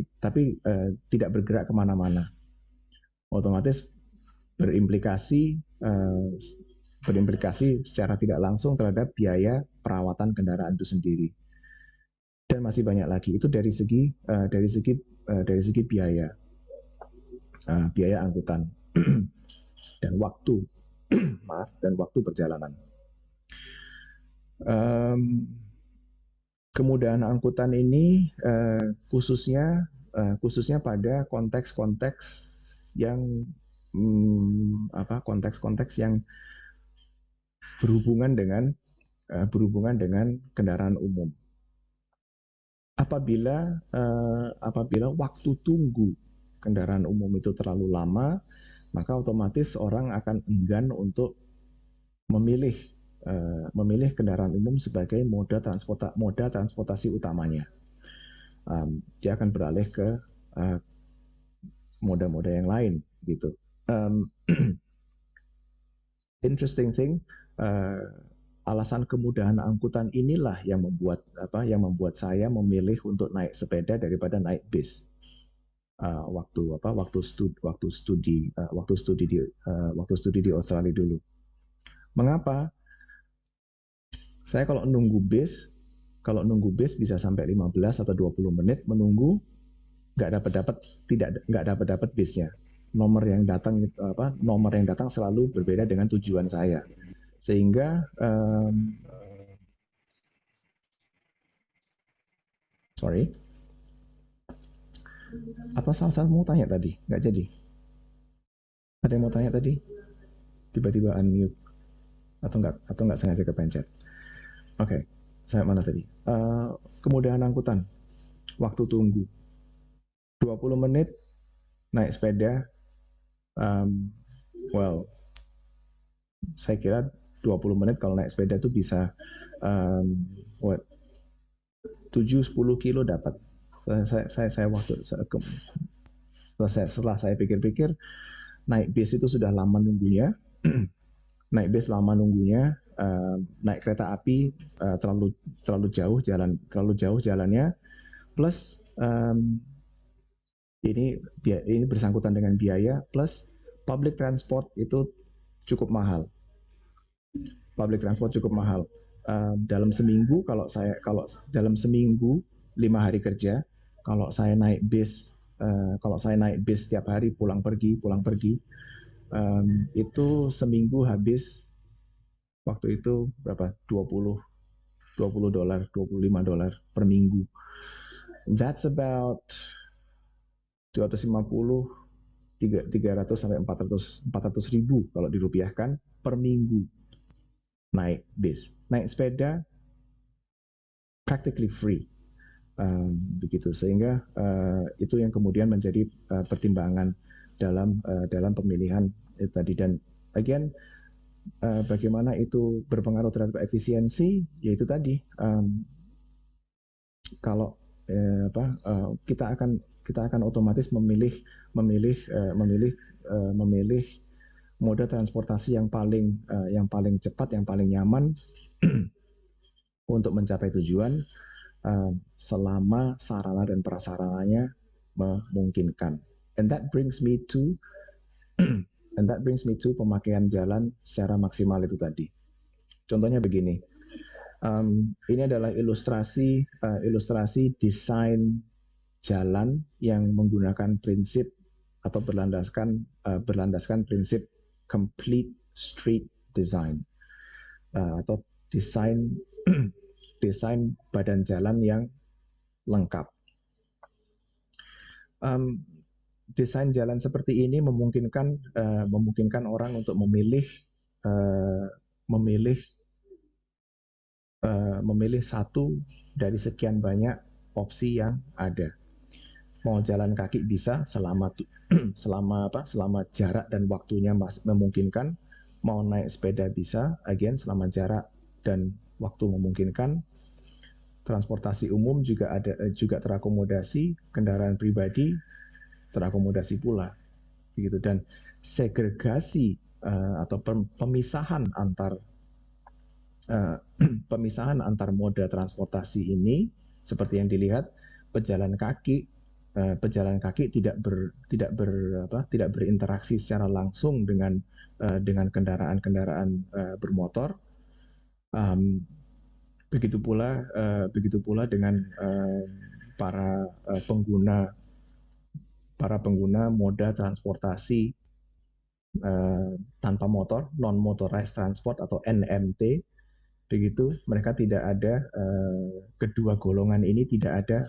tidak bergerak kemana-mana. Otomatis berimplikasi secara tidak langsung terhadap biaya perawatan kendaraan itu sendiri. Dan masih banyak lagi. Itu dari segi biaya angkutan dan waktu waktu perjalanan. Kemudahan angkutan ini khususnya pada konteks-konteks yang berhubungan dengan kendaraan umum. Apabila waktu tunggu kendaraan umum itu terlalu lama, maka otomatis orang akan enggan untuk memilih kendaraan umum sebagai moda transportasi utamanya. Dia akan beralih ke moda-moda yang lain, gitu. Interesting thing, alasan kemudahan angkutan inilah yang membuat saya memilih untuk naik sepeda daripada naik bis. waktu studi di Australia dulu. Mengapa? Saya kalau nunggu bis bisa sampai 15 atau 20 menit menunggu, nggak dapat bisnya. Nomor yang datang selalu berbeda dengan tujuan saya, sehingga sorry, atau salah mau tanya tadi nggak jadi, ada yang mau tanya tadi, tiba-tiba unmute atau nggak sengaja kepencet. Oke, saya mana tadi? Kemudahan angkutan, waktu tunggu 20 menit naik sepeda. Well, saya kira 20 menit kalau naik sepeda itu bisa 7-10 kilo dapat. Setelah saya pikir-pikir, naik bis itu sudah lama nunggunya. Naik bis lama nunggunya, naik kereta api terlalu jauh jalannya, plus ini bersangkutan dengan biaya, plus public transport itu cukup mahal. Dalam seminggu, kalau dalam seminggu 5 hari kerja, kalau saya naik bis setiap hari pulang pergi, itu seminggu habis waktu itu berapa? $20, $25 per minggu. That's about 250, 300 sampai 400 ribu kalau dirupiahkan per minggu naik bis. Naik sepeda practically free. Begitu, sehingga itu yang kemudian menjadi pertimbangan dalam pemilihan tadi. Dan again, bagaimana itu berpengaruh terhadap efisiensi, yaitu tadi, kalau kita akan otomatis memilih moda transportasi yang paling cepat, yang paling nyaman untuk mencapai tujuan, selama sarana dan prasarananya memungkinkan. And that brings me to pemakaian jalan secara maksimal itu tadi. Contohnya begini, ini adalah ilustrasi desain jalan yang menggunakan prinsip atau berlandaskan prinsip complete street design, atau desain badan jalan yang lengkap. Desain jalan seperti ini memungkinkan orang untuk memilih satu dari sekian banyak opsi yang ada. Mau jalan kaki bisa selama jarak dan waktunya memungkinkan. Mau naik sepeda bisa, again, selama jarak dan waktu memungkinkan. Transportasi umum juga terakomodasi, kendaraan pribadi terakomodasi pula, begitu. Dan segregasi atau pemisahan antar moda transportasi ini, seperti yang dilihat, pejalan kaki tidak berinteraksi secara langsung dengan kendaraan bermotor. Begitu pula dengan para pengguna moda transportasi tanpa motor, non motorized transport atau NMT. Begitu, mereka tidak ada, kedua golongan ini tidak ada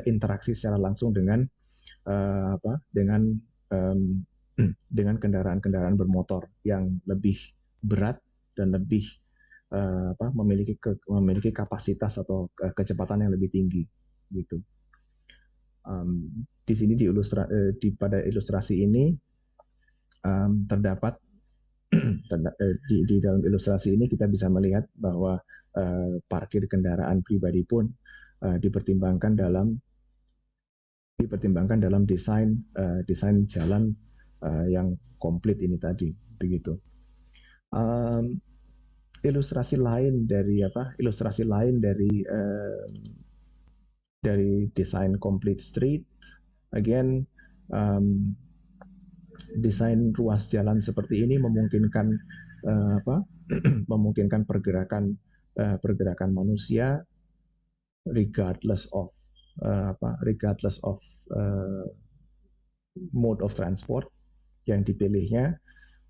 interaksi secara langsung dengan kendaraan bermotor yang lebih berat dan lebih memiliki kapasitas atau kecepatan yang lebih tinggi, gitu. Di sini pada ilustrasi ini terdapat di dalam ilustrasi ini kita bisa melihat bahwa parkir kendaraan pribadi pun dipertimbangkan dalam desain jalan yang komplit ini tadi, begitu. Ilustrasi lain dari desain complete street again, desain ruas jalan seperti ini memungkinkan memungkinkan pergerakan manusia regardless of mode of transport yang dipilihnya,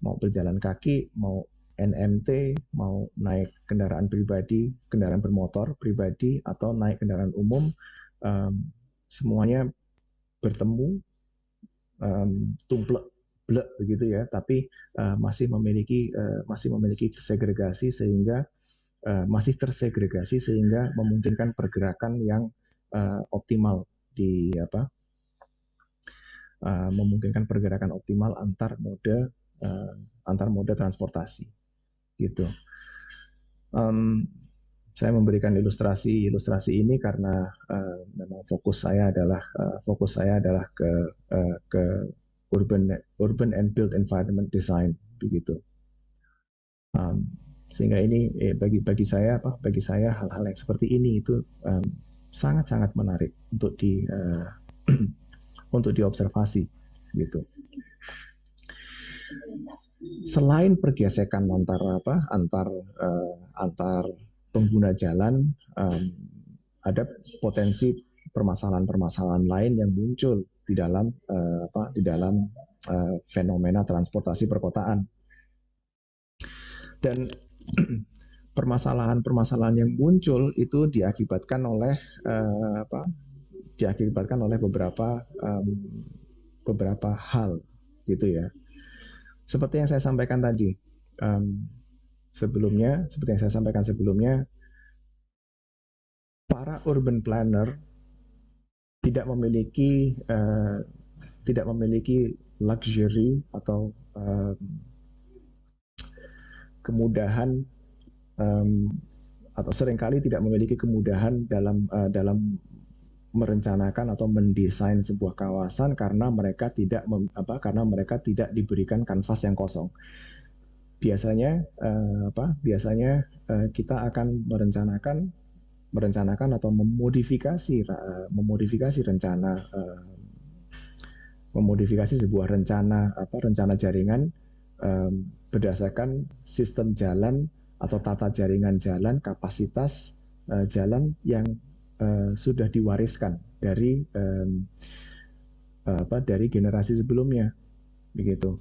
mau berjalan kaki, mau NMT, mau naik kendaraan pribadi, kendaraan bermotor pribadi, atau naik kendaraan umum, semuanya bertemu, tumplek blek begitu ya, tapi masih memiliki segregasi sehingga masih tersegregasi sehingga memungkinkan pergerakan yang optimal memungkinkan pergerakan optimal antar mode transportasi gitu. Saya memberikan ilustrasi ini karena memang fokus saya adalah ke urban and built environment design begitu. Sehingga ini bagi saya hal-hal yang seperti ini itu sangat-sangat menarik untuk untuk diobservasi gitu. Selain pergesekan antar pengguna jalan, ada potensi permasalahan-permasalahan lain yang muncul di dalam fenomena transportasi perkotaan. Dan permasalahan-permasalahan yang muncul itu diakibatkan oleh beberapa hal gitu ya. Seperti yang saya sampaikan tadi sebelumnya, para urban planner tidak memiliki luxury atau kemudahan atau seringkali tidak memiliki kemudahan dalam merencanakan atau mendesain sebuah kawasan karena mereka tidak diberikan kanvas yang kosong. Biasanya kita akan merencanakan atau memodifikasi sebuah rencana jaringan berdasarkan sistem jalan atau tata jaringan jalan, kapasitas jalan yang sudah diwariskan dari generasi sebelumnya begitu.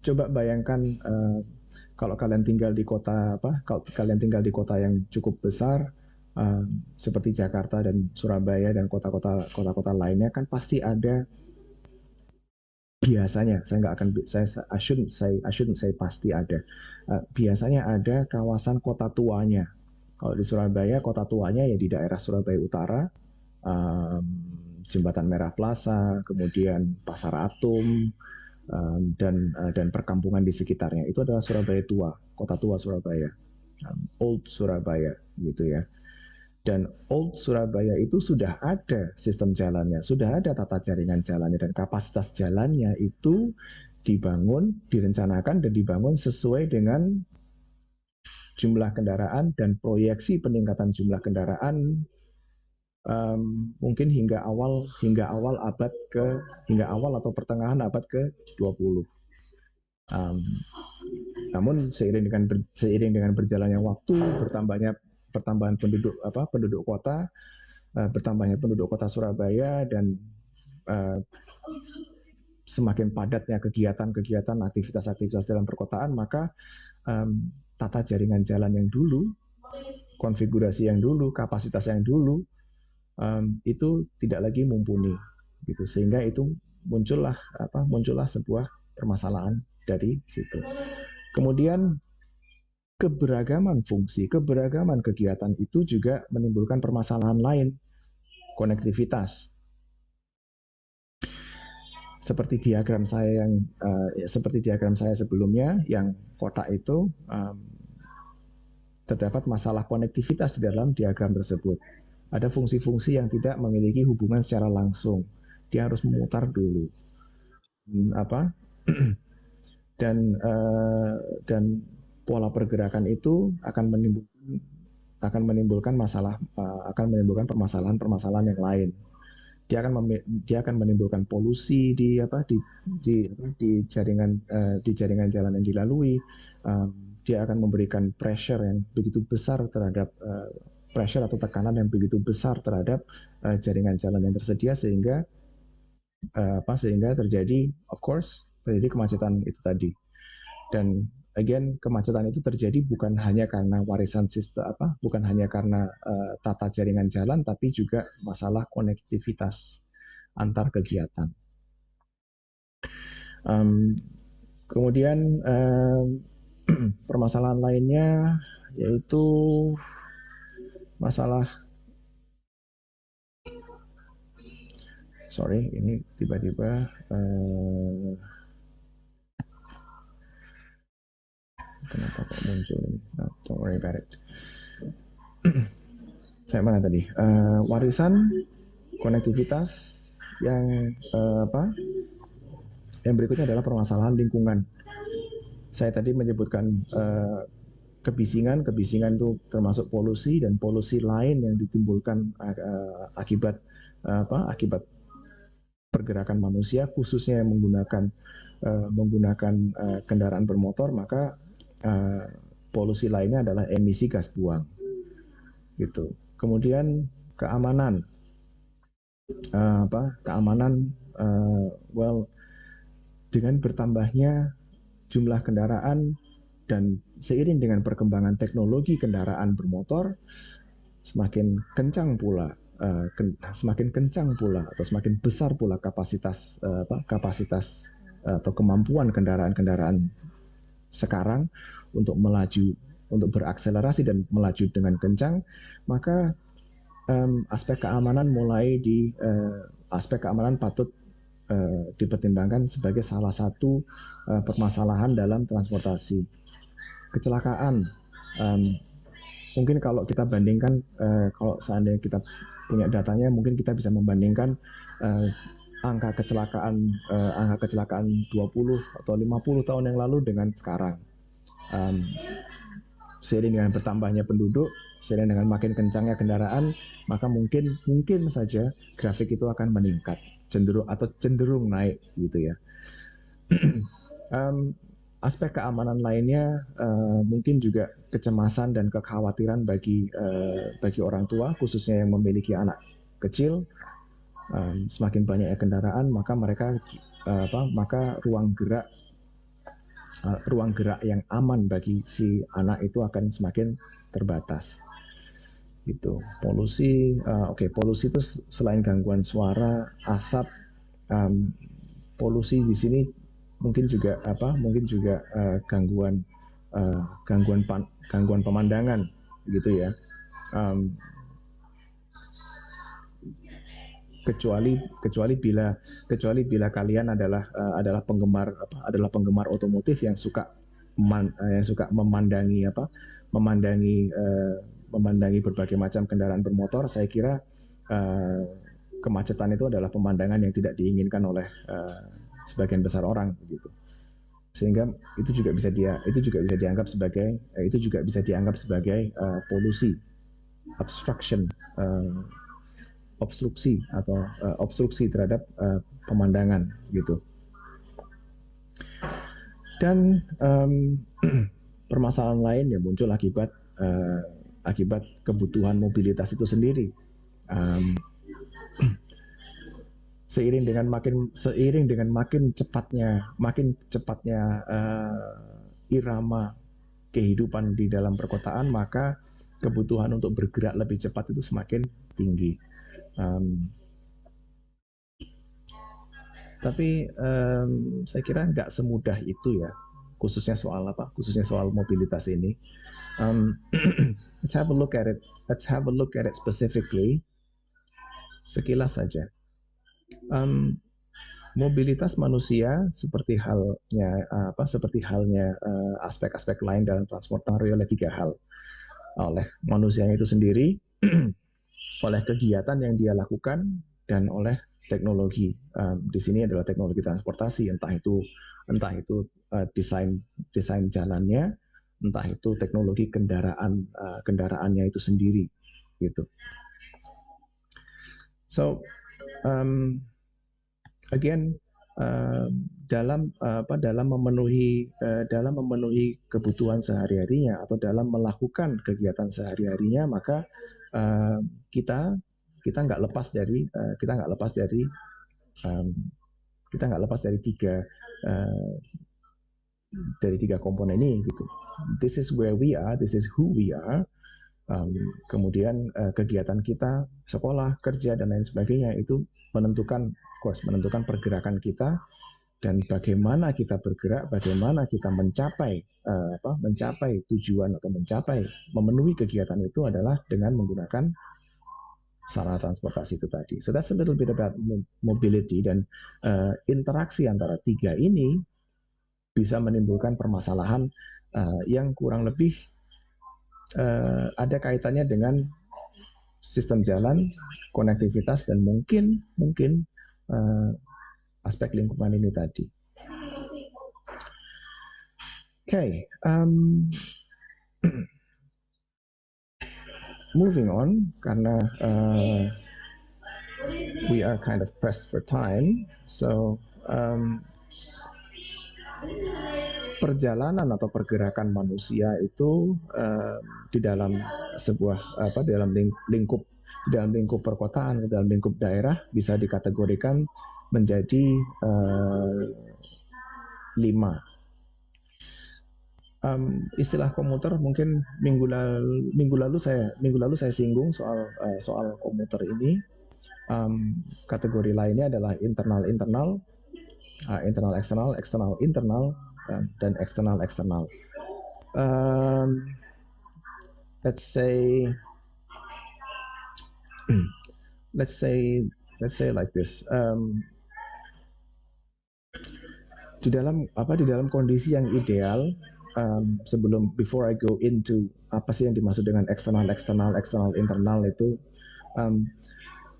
Coba bayangkan kalau kalian tinggal di kota yang cukup besar seperti Jakarta dan Surabaya dan kota-kota lainnya, kan pasti ada, biasanya, I shouldn't say pasti ada, biasanya ada kawasan kota tuanya. Kalau di Surabaya, kota tuanya ya di daerah Surabaya Utara, Jembatan Merah Plaza, kemudian Pasar Atom, dan perkampungan di sekitarnya. Itu adalah Surabaya tua, kota tua Surabaya, Old Surabaya gitu ya. Dan Old Surabaya itu sudah ada sistem jalannya, sudah ada tata jaringan jalannya, dan kapasitas jalannya itu direncanakan dan dibangun sesuai dengan jumlah kendaraan dan proyeksi peningkatan jumlah kendaraan mungkin hingga awal atau pertengahan abad ke-20. Namun seiring dengan berjalannya waktu, pertambahan penduduk kota, bertambahnya penduduk kota Surabaya, dan semakin padatnya kegiatan aktivitas dalam perkotaan, maka tata jaringan jalan yang dulu, konfigurasi yang dulu, kapasitas yang dulu itu tidak lagi mumpuni gitu, sehingga itu muncullah sebuah permasalahan dari situ. Kemudian keberagaman fungsi, keberagaman kegiatan itu juga menimbulkan permasalahan lain, konektivitas. Seperti diagram saya sebelumnya, yang kotak itu terdapat masalah konektivitas di dalam diagram tersebut. Ada fungsi-fungsi yang tidak memiliki hubungan secara langsung. Dia harus memutar dulu. Dan pola pergerakan itu akan menimbulkan permasalahan yang lain. dia akan menimbulkan polusi di jaringan jalan yang dilalui. Dia akan memberikan pressure yang begitu besar terhadap pressure atau tekanan yang begitu besar terhadap jaringan jalan yang tersedia, sehingga terjadi, of course, terjadi kemacetan itu tadi. Dan again, kemacetan itu terjadi bukan hanya karena warisan sistem bukan hanya karena tata jaringan jalan, tapi juga masalah konektivitas antar kegiatan. Kemudian permasalahan lainnya yaitu masalah, sorry, ini tiba-tiba kenapa kok muncul ini? No, don't worry about it. Saya mana tadi? Warisan, konektivitas, yang yang berikutnya adalah permasalahan lingkungan. Saya tadi menyebutkan kebisingan itu termasuk polusi, dan polusi lain yang ditimbulkan akibat pergerakan manusia, khususnya yang menggunakan kendaraan bermotor. Maka polusi lainnya adalah emisi gas buang, gitu. Kemudian keamanan, dengan bertambahnya jumlah kendaraan dan seiring dengan perkembangan teknologi kendaraan bermotor, semakin kencang pula atau semakin besar pula kapasitas atau kemampuan kendaraan sekarang untuk berakselerasi dan melaju dengan kencang. Maka aspek keamanan patut dipertimbangkan sebagai salah satu permasalahan dalam transportasi. Kecelakaan, mungkin kalau kita bandingkan, kalau seandainya kita punya datanya, mungkin kita bisa membandingkan angka kecelakaan 20 atau 50 tahun yang lalu dengan sekarang. Seiring dengan bertambahnya penduduk, seiring dengan makin kencangnya kendaraan, maka mungkin saja grafik itu akan meningkat, cenderung naik, gitu ya. Aspek keamanan lainnya mungkin juga kecemasan dan kekhawatiran bagi orang tua, khususnya yang memiliki anak kecil. Semakin banyak kendaraan, maka ruang gerak yang aman bagi si anak itu akan semakin terbatas. Gitu. Polusi, polusi itu selain gangguan suara, asap, polusi di sini mungkin juga gangguan pemandangan, gitu ya. Kecuali bila kalian adalah penggemar otomotif yang suka memandangi berbagai macam kendaraan bermotor. Saya kira kemacetan itu adalah pemandangan yang tidak diinginkan oleh sebagian besar orang, gitu. Sehingga itu juga bisa dianggap sebagai polusi, obstruksi terhadap pemandangan, gitu. Dan permasalahan lain yang muncul akibat kebutuhan mobilitas itu sendiri. Seiring dengan makin cepatnya irama kehidupan di dalam perkotaan, maka kebutuhan untuk bergerak lebih cepat itu semakin tinggi. Tapi saya kira nggak semudah itu ya, khususnya soal mobilitas ini. Let's have a look at it specifically, sekilas saja. Mobilitas manusia seperti halnya aspek-aspek lain dalam transportasi oleh 3 hal: oleh manusianya itu sendiri, oleh kegiatan yang dia lakukan, dan oleh teknologi. Di sini adalah teknologi transportasi, entah itu desain jalannya, entah itu teknologi kendaraannya itu sendiri, gitu. So again, dalam memenuhi kebutuhan sehari-harinya atau dalam melakukan kegiatan sehari-harinya, maka kita nggak lepas dari tiga komponen ini gitu. This is where we are, this is who we are. Kemudian kegiatan kita, sekolah, kerja dan lain sebagainya itu menentukan pergerakan kita, dan bagaimana kita bergerak, bagaimana kita mencapai tujuan atau memenuhi kegiatan itu adalah dengan menggunakan sarana transportasi itu tadi. So that's a little bit about mobility, dan interaksi antara tiga ini bisa menimbulkan permasalahan yang kurang lebih ada kaitannya dengan sistem jalan, konektivitas, dan mungkin aspek lingkungan ini tadi. Okay, moving on, karena we are kind of pressed for time, so perjalanan atau pergerakan manusia itu di dalam dalam lingkup perkotaan, dalam lingkup daerah bisa dikategorikan menjadi 5. Istilah komuter mungkin minggu lalu saya singgung soal komuter ini. Kategori lainnya adalah internal eksternal internal, dan eksternal. Let's say like this. Di dalam kondisi yang ideal, before I go into apa sih yang dimaksud dengan eksternal internal itu,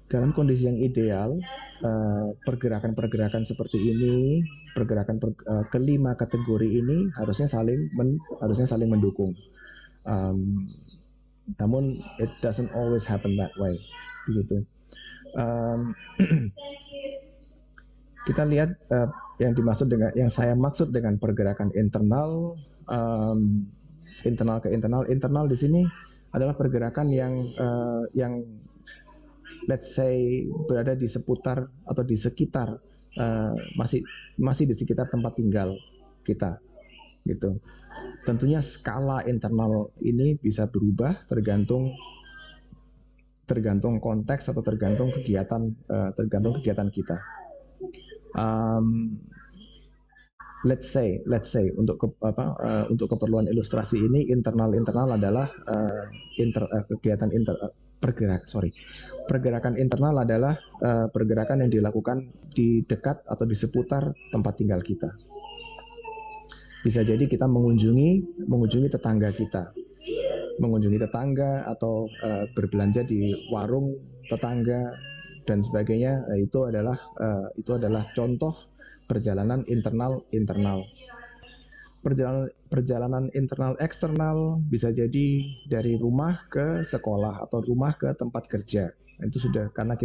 dalam kondisi yang ideal, pergerakan seperti ini, kelima kategori ini harusnya saling mendukung. Namun it doesn't always happen that way, begitu. Kita lihat yang saya maksud dengan pergerakan internal ke internal di sini adalah pergerakan yang let's say berada di seputar atau di sekitar masih di sekitar tempat tinggal kita, gitu. Tentunya skala internal ini bisa berubah tergantung konteks atau tergantung kegiatan kita. Let's say untuk keperluan ilustrasi ini, internal adalah pergerakan internal adalah pergerakan yang dilakukan di dekat atau di seputar tempat tinggal kita. Bisa jadi kita mengunjungi tetangga kita, atau berbelanja di warung tetangga dan sebagainya. Itu adalah contoh perjalanan internal. Perjalanan internal eksternal bisa jadi dari rumah ke sekolah atau rumah ke tempat kerja. Itu sudah karena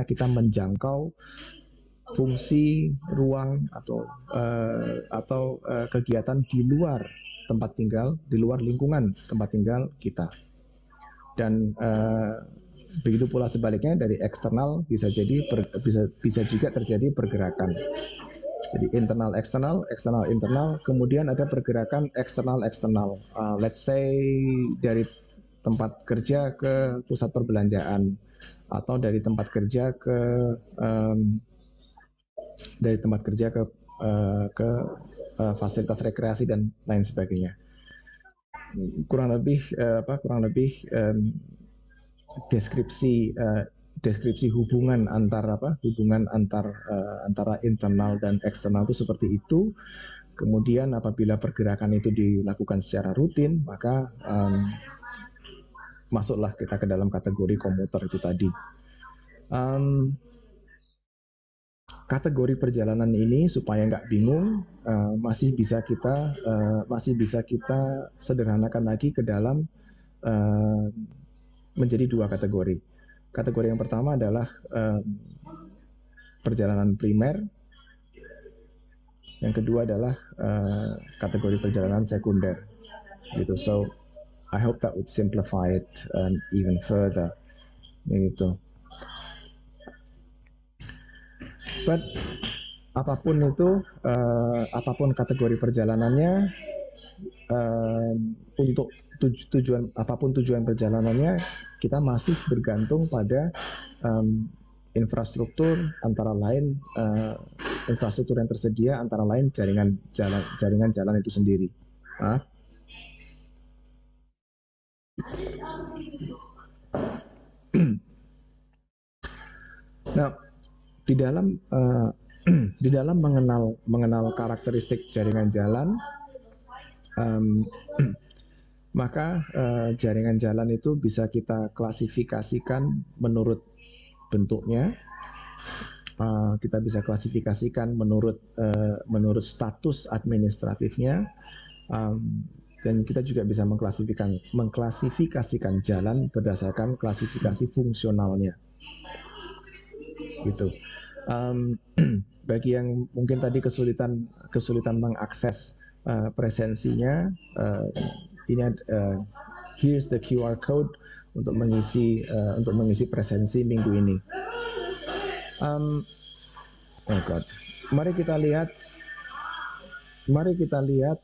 kita menjangkau fungsi ruang atau kegiatan di luar tempat tinggal, di luar lingkungan tempat tinggal kita. Dan begitu pula sebaliknya, dari eksternal bisa juga terjadi pergerakan. Jadi internal eksternal internal, kemudian ada pergerakan eksternal. Let's say dari tempat kerja ke pusat perbelanjaan, atau dari tempat kerja ke fasilitas rekreasi dan lain sebagainya. Kurang lebih deskripsi hubungan antara internal dan eksternal itu seperti itu. Kemudian apabila pergerakan itu dilakukan secara rutin, maka masuklah kita ke dalam kategori komuter itu tadi. Kategori perjalanan ini, supaya nggak bingung, masih bisa kita sederhanakan lagi ke dalam menjadi 2 kategori. Kategori yang pertama adalah perjalanan primer, yang kedua adalah kategori perjalanan sekunder, gitu. So I hope that would simplify it even further, gitu. But apapun itu, apapun kategori perjalanannya, untuk tujuan apapun tujuan perjalanannya, kita masih bergantung pada infrastruktur, antara lain infrastruktur yang tersedia, antara lain jaringan jalan itu sendiri. Nah, di dalam mengenal karakteristik jaringan jalan, maka jaringan jalan itu bisa kita klasifikasikan menurut bentuknya. Kita bisa klasifikasikan menurut status administratifnya, dan kita juga bisa mengklasifikasikan jalan berdasarkan klasifikasi fungsionalnya, gitu. Bagi yang mungkin tadi kesulitan mengakses presensinya, ini here's the QR code untuk mengisi presensi minggu ini. Oh God, mari kita lihat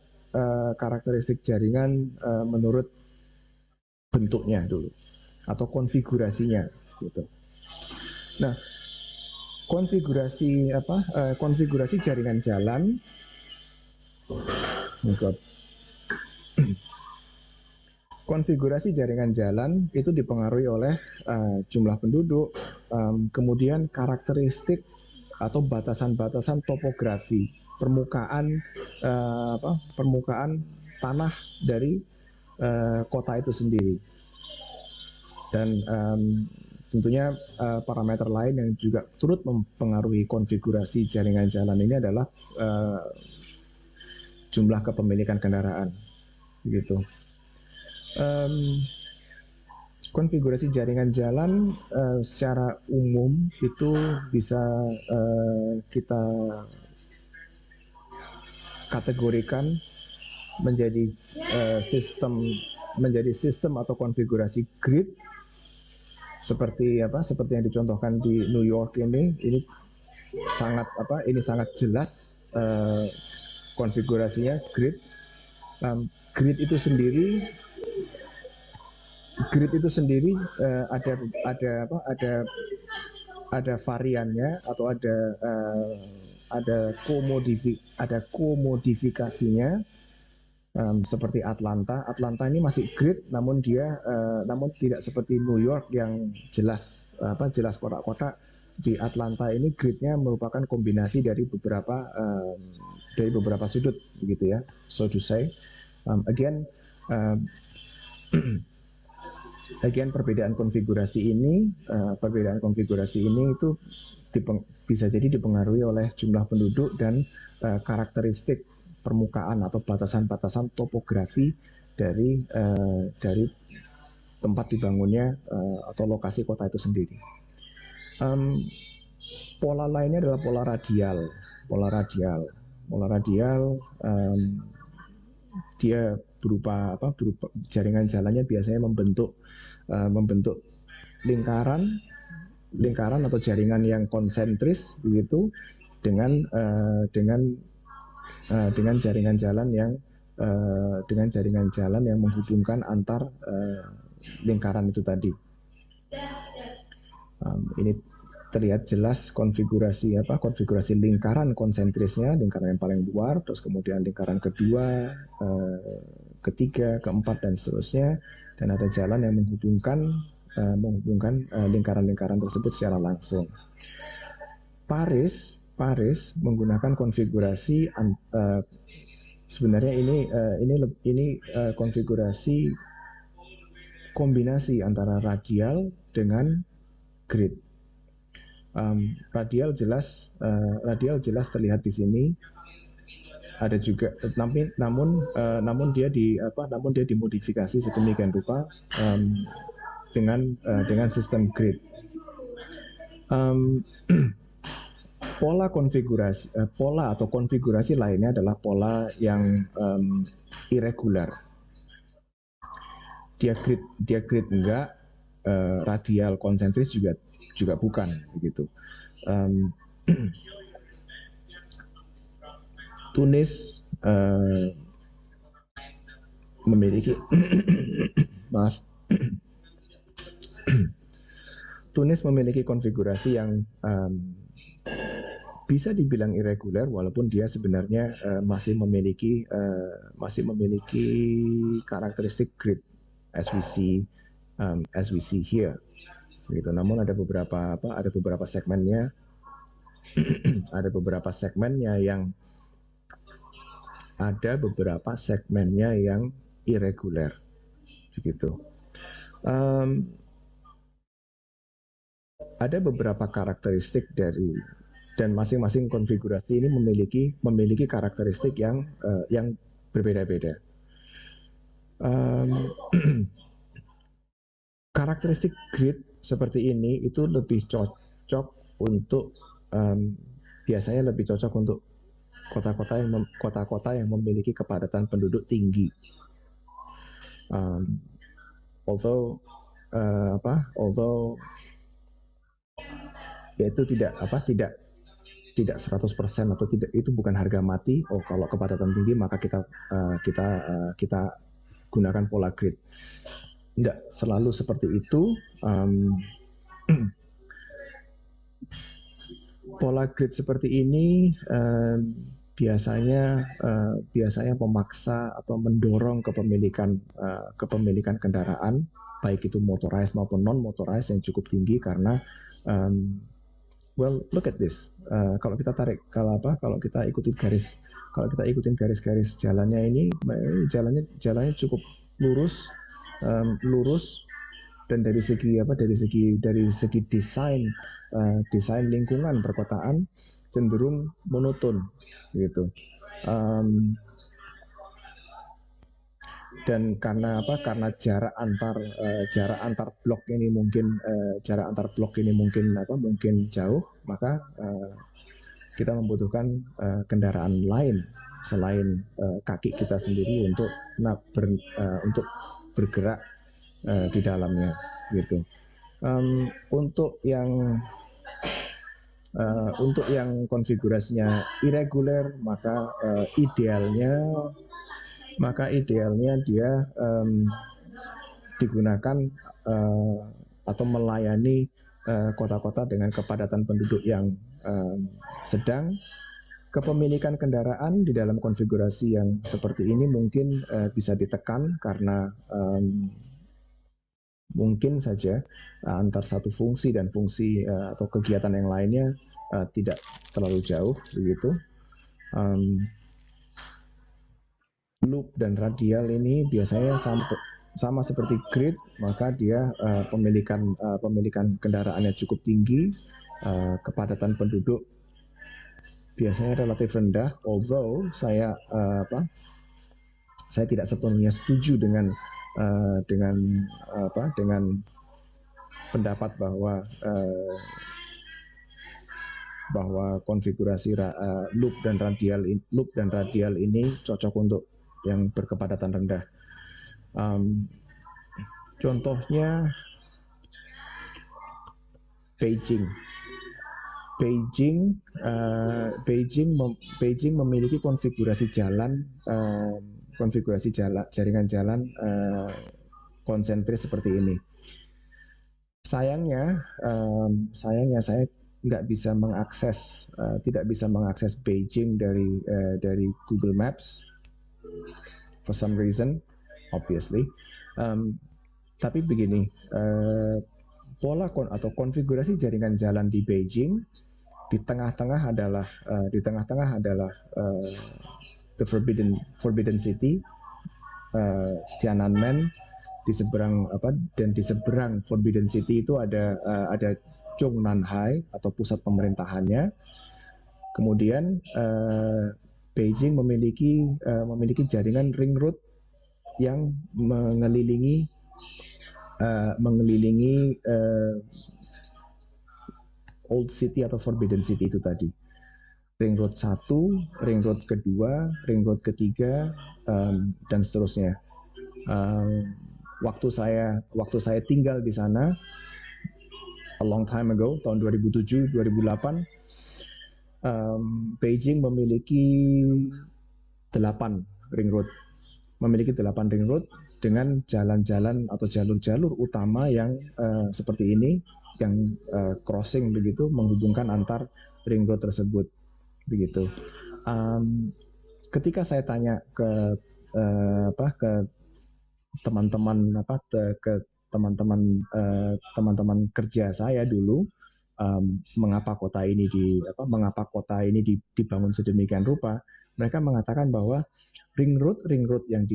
karakteristik jaringan menurut bentuknya dulu, atau konfigurasinya, gitu. Nah, konfigurasi jaringan jalan, oh God. Konfigurasi jaringan jalan itu dipengaruhi oleh jumlah penduduk, kemudian karakteristik atau batasan-batasan topografi, permukaan tanah dari kota itu sendiri, dan tentunya parameter lain yang juga turut mempengaruhi konfigurasi jaringan jalan ini adalah jumlah kepemilikan kendaraan, gitu. Konfigurasi jaringan jalan secara umum itu bisa kita kategorikan menjadi sistem atau konfigurasi grid, seperti yang dicontohkan di New York ini sangat jelas konfigurasinya grid. Grid itu sendiri ada variannya, atau ada komodifikasinya, seperti Atlanta. Ini masih grid, namun tidak seperti New York yang jelas kotak-kotak. Di Atlanta ini gridnya merupakan kombinasi dari beberapa sudut, begitu ya, so to say. Again, perbedaan konfigurasi ini itu bisa jadi dipengaruhi oleh jumlah penduduk dan karakteristik permukaan atau batasan-batasan topografi dari tempat dibangunnya atau lokasi kota itu sendiri. Pola lainnya adalah pola radial. Dia berupa jaringan jalannya biasanya membentuk lingkaran atau jaringan yang konsentris, begitu, dengan jaringan jalan yang menghubungkan antar lingkaran itu tadi. Ini terlihat jelas konfigurasi lingkaran konsentrisnya, lingkaran yang paling luar, terus kemudian lingkaran kedua, ketiga, keempat, dan seterusnya, dan ada jalan yang menghubungkan lingkaran-lingkaran tersebut secara langsung. Paris menggunakan konfigurasi sebenarnya ini konfigurasi kombinasi antara radial dengan grid. Radial jelas terlihat di sini. Ada juga, namun dia dimodifikasi sedemikian rupa dengan sistem grid. Um, pola atau konfigurasi lainnya adalah pola yang irregular. Dia grid enggak, radial konsentris juga bukan begitu. Tunis memiliki maaf Tunis memiliki konfigurasi yang bisa dibilang irregular, walaupun dia sebenarnya masih memiliki karakteristik grid as we see here. Gitu. Namun ada beberapa segmennya yang irregular, begitu. Ada beberapa karakteristik dan masing-masing konfigurasi ini memiliki karakteristik yang berbeda-beda. Karakteristik grid seperti ini itu lebih cocok untuk biasanya lebih cocok untuk kota-kota yang memiliki kepadatan penduduk tinggi. Although yaitu tidak 100% atau tidak, itu bukan harga mati. Oh, kalau kepadatan tinggi maka kita gunakan pola grid. Tidak selalu seperti itu. Pola grid seperti ini biasanya memaksa atau mendorong kepemilikan kendaraan, baik itu motorized maupun non motorized, yang cukup tinggi karena well, look at this. Kalau kita ikutin garis-garis jalannya ini, jalannya cukup lurus, dan dari segi desain lingkungan perkotaan cenderung monoton, gitu. Dan karena jarak antar blok ini mungkin jauh, maka kita membutuhkan kendaraan lain selain kaki kita sendiri untuk bergerak di dalamnya, gitu. Untuk yang konfigurasinya irregular, maka idealnya dia digunakan atau melayani kota-kota dengan kepadatan penduduk yang sedang. Kepemilikan kendaraan di dalam konfigurasi yang seperti ini mungkin bisa ditekan karena mungkin saja antar satu fungsi dan fungsi atau kegiatan yang lainnya tidak terlalu jauh, begitu. Loop dan radial ini biasanya sama seperti grid, maka dia pemilikan kendaraannya cukup tinggi, kepadatan penduduk biasanya relatif rendah. Although saya tidak sepenuhnya setuju dengan pendapat bahwa konfigurasi loop dan radial ini cocok untuk yang berkepadatan rendah. Contohnya Beijing memiliki konfigurasi jaringan jalan konsentris seperti ini. Sayangnya saya tidak bisa mengakses Beijing dari Google Maps for some reason, obviously. Tapi begini, pola atau konfigurasi jaringan jalan di Beijing, di tengah-tengah adalah the Forbidden City, Tiananmen. Di seberang Forbidden City itu ada Zhongnanhai atau pusat pemerintahannya. Kemudian Beijing memiliki jaringan ring road yang mengelilingi Old City atau Forbidden City itu tadi. Ring Road 1, Ring Road kedua, Ring Road ketiga, dan seterusnya. Waktu saya tinggal di sana a long time ago, tahun 2007, 2008, Beijing memiliki 8 ring road, ring road dengan jalan-jalan atau jalur-jalur utama yang seperti ini, yang crossing begitu, menghubungkan antar ring road tersebut begitu. Ketika saya tanya ke teman-teman ke teman-teman kerja saya dulu, mengapa kota ini dibangun sedemikian rupa, mereka mengatakan bahwa ring road yang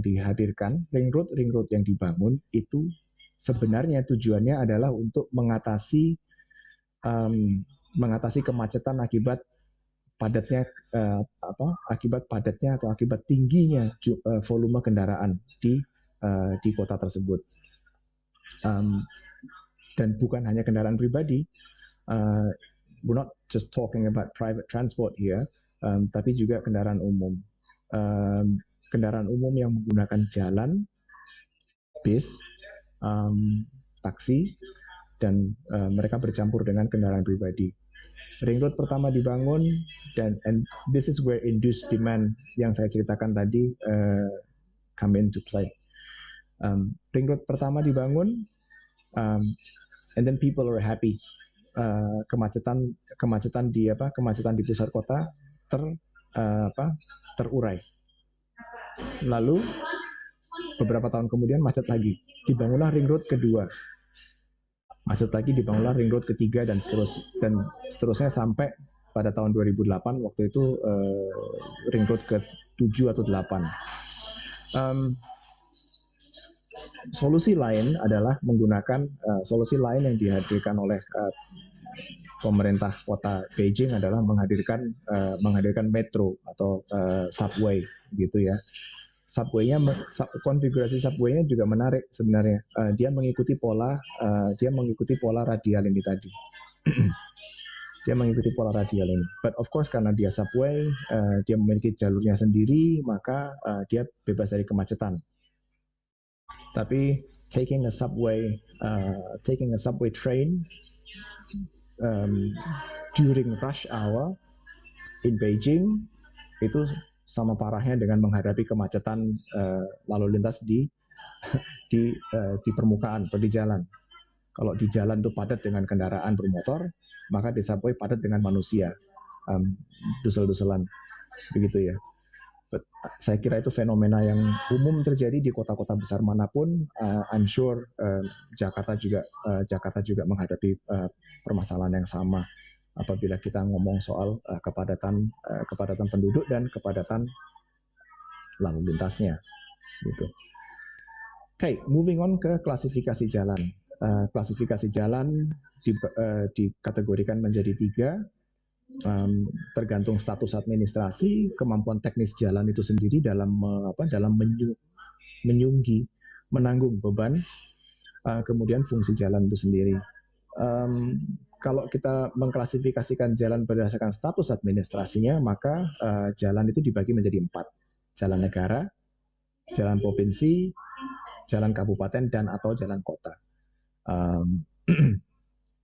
dihadirkan, ring road yang dibangun itu sebenarnya tujuannya adalah untuk mengatasi kemacetan akibat padatnya atau akibat tingginya volume kendaraan di kota tersebut. Dan bukan hanya kendaraan pribadi, we're not just talking about private transport here, tapi juga kendaraan umum. Kendaraan umum yang menggunakan jalan, bis, taksi, dan mereka bercampur dengan kendaraan pribadi. Ring road pertama dibangun, and this is where induced demand yang saya ceritakan tadi come into play. Ring road pertama dibangun, and then people are happy. Kemacetan di pusat kota terurai. Lalu beberapa tahun kemudian macet lagi, dibangunlah ring road kedua. Macet lagi, dibangunlah ring road ketiga, dan seterusnya sampai pada tahun 2008, waktu itu ring road ke-7 atau 8. Solusi lain adalah menggunakan solusi lain yang dihadirkan oleh pemerintah kota Beijing adalah menghadirkan metro atau subway gitu ya. Konfigurasi subway-nya juga menarik sebenarnya. Dia mengikuti pola radial ini tadi. Dia mengikuti pola radial ini. But of course karena dia subway, dia memiliki jalurnya sendiri, maka dia bebas dari kemacetan. Tapi taking a subway train during rush hour in Beijing itu sama parahnya dengan menghadapi kemacetan lalu lintas di permukaan atau di jalan. Kalau di jalan itu padat dengan kendaraan bermotor, maka di subway padat dengan manusia, dusel-duselan, begitu ya. But, saya kira itu fenomena yang umum terjadi di kota-kota besar manapun. I'm sure Jakarta juga menghadapi permasalahan yang sama apabila kita ngomong soal kepadatan penduduk dan kepadatan lalu lintasnya, gitu. Okay, moving on ke klasifikasi jalan. Klasifikasi jalan dikategorikan menjadi 3, tergantung status administrasi, kemampuan teknis jalan itu sendiri dalam menanggung beban, kemudian fungsi jalan itu sendiri. Kalau kita mengklasifikasikan jalan berdasarkan status administrasinya, maka jalan itu dibagi menjadi 4. Jalan negara, jalan provinsi, jalan kabupaten, dan atau jalan kota.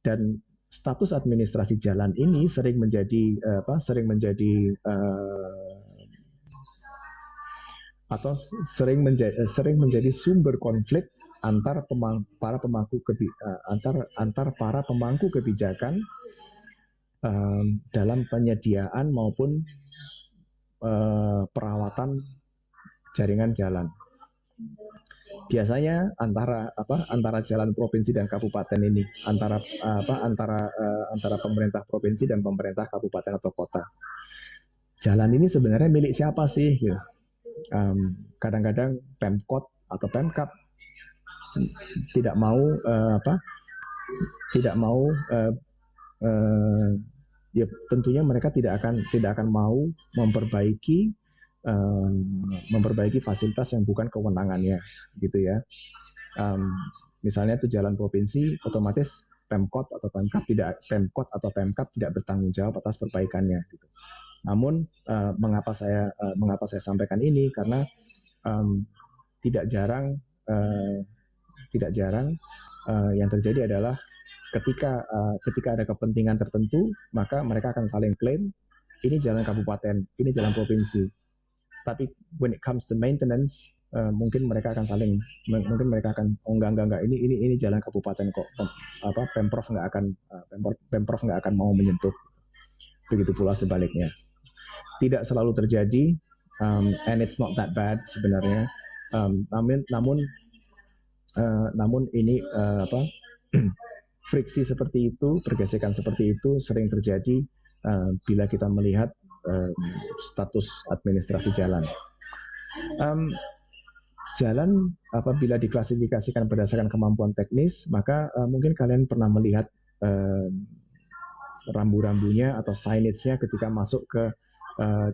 Dan status administrasi jalan ini sering menjadi sumber konflik antar para pemangku kebijakan dalam penyediaan maupun perawatan jaringan jalan. Biasanya antara jalan provinsi dan kabupaten ini, antara pemerintah provinsi dan pemerintah kabupaten atau kota. Jalan ini sebenarnya milik siapa sih? Kadang-kadang Pemkot atau Pemkap tidak mau ya tentunya mereka tidak akan mau memperbaiki fasilitas yang bukan kewenangannya, gitu ya. Misalnya itu jalan provinsi, otomatis Pemkot atau Pemkap tidak bertanggung jawab atas perbaikannya. Gitu. Namun mengapa saya sampaikan ini karena tidak jarang yang terjadi adalah ketika ada kepentingan tertentu, maka mereka akan saling klaim ini jalan kabupaten, ini jalan provinsi. Tapi when it comes to maintenance, mungkin mereka akan enggak, ini jalan kabupaten kok, Pemprov nggak akan mau menyentuh. Begitu pula sebaliknya. Tidak selalu terjadi, and it's not that bad sebenarnya. Namun ini friksi seperti itu, pergesekan seperti itu sering terjadi bila kita melihat status administrasi jalan. Jalan apabila diklasifikasikan berdasarkan kemampuan teknis, maka mungkin kalian pernah melihat rambu-rambunya atau signage-nya ketika masuk ke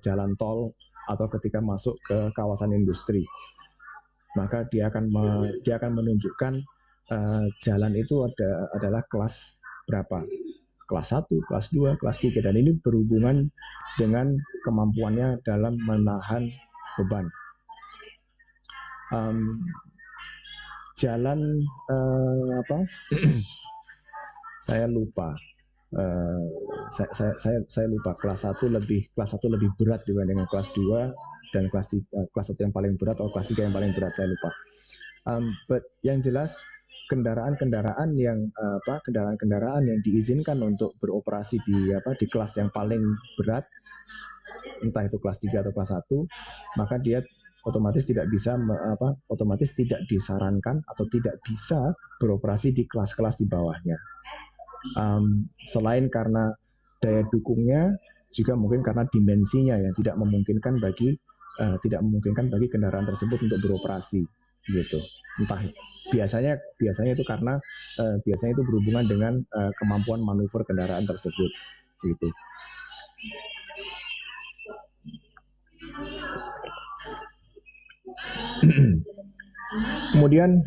jalan tol atau ketika masuk ke kawasan industri. Maka dia akan menunjukkan jalan itu adalah kelas berapa. Kelas 1, kelas 2, kelas 3, dan ini berhubungan dengan kemampuannya dalam menahan beban. Jalan saya lupa. Saya lupa kelas 1 lebih berat dibandingkan kelas 2 dan kelas 1 yang paling berat atau kelas 3 yang paling berat, saya lupa. But yang jelas kendaraan-kendaraan yang diizinkan untuk beroperasi di kelas yang paling berat, entah itu kelas 3 atau kelas 1, maka dia otomatis tidak disarankan atau tidak bisa beroperasi di kelas-kelas di bawahnya. Selain karena daya dukungnya, juga mungkin karena dimensinya yang tidak memungkinkan bagi kendaraan tersebut untuk beroperasi, gitu. Entah biasanya itu karena biasanya itu berhubungan dengan kemampuan manuver kendaraan tersebut, gitu. Kemudian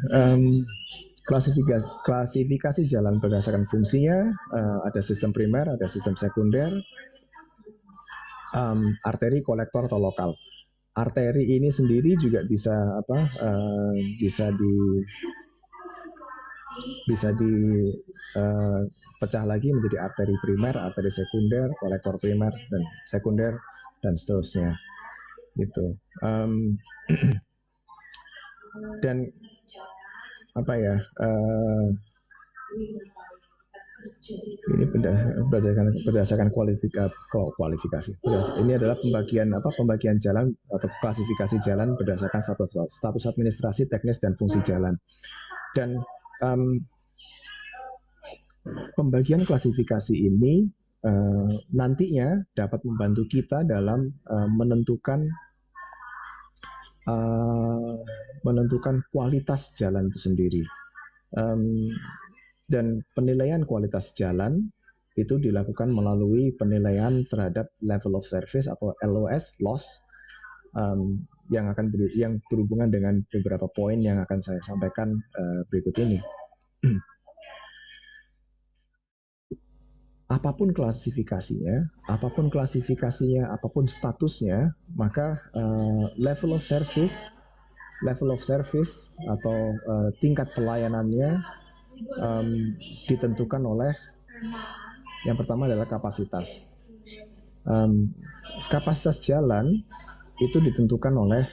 klasifikasi jalan berdasarkan fungsinya, ada sistem primer, ada sistem sekunder, arteri, kolektor atau lokal. Arteri ini sendiri juga bisa dipecah lagi menjadi arteri primer, arteri sekunder, kolektor primer dan sekunder dan seterusnya, gitu. Dan ini berdasarkan kualifikasi. Ini adalah pembagian jalan atau klasifikasi jalan berdasarkan status administrasi, teknis, dan fungsi jalan. Dan pembagian klasifikasi ini nantinya dapat membantu kita dalam menentukan kualitas jalan itu sendiri. Dan penilaian kualitas jalan itu dilakukan melalui penilaian terhadap level of service atau LOS, yang berhubungan dengan beberapa poin yang akan saya sampaikan berikut ini. Apapun klasifikasinya, apapun statusnya, maka level of service atau tingkat pelayanannya ditentukan oleh, yang pertama adalah kapasitas. Kapasitas jalan itu ditentukan oleh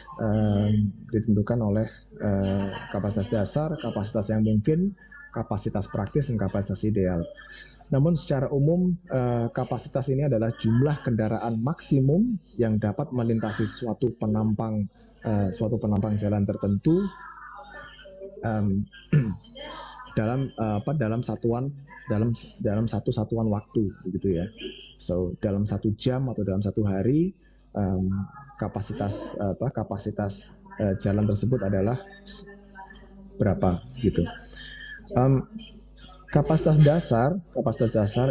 kapasitas dasar, kapasitas yang mungkin, kapasitas praktis, dan kapasitas ideal. Namun secara umum kapasitas ini adalah jumlah kendaraan maksimum yang dapat melintasi suatu penampang jalan tertentu dalam satu satuan waktu, begitu ya. So dalam 1 jam atau dalam 1 hari kapasitas jalan tersebut adalah berapa, gitu. Kapasitas dasar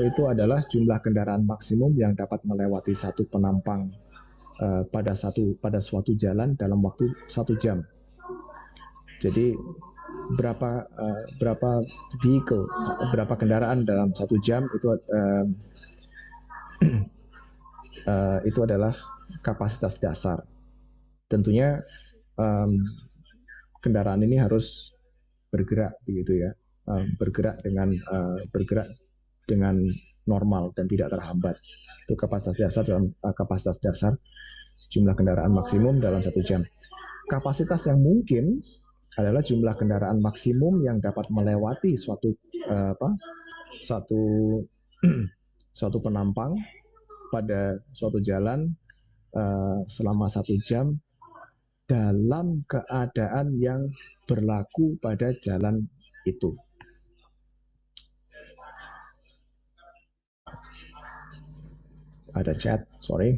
itu adalah jumlah kendaraan maksimum yang dapat melewati satu penampang pada suatu jalan dalam waktu 1 jam. Jadi berapa vehicle, berapa kendaraan dalam 1 jam itu adalah kapasitas dasar. Tentunya kendaraan ini harus bergerak begitu ya, bergerak dengan normal dan tidak terhambat. Itu kapasitas dasar dalam kapasitas dasar jumlah kendaraan maksimum dalam 1 jam. Kapasitas yang mungkin adalah jumlah kendaraan maksimum yang dapat melewati suatu penampang pada suatu jalan selama 1 jam dalam keadaan yang berlaku pada jalan itu. Ada chat, sorry.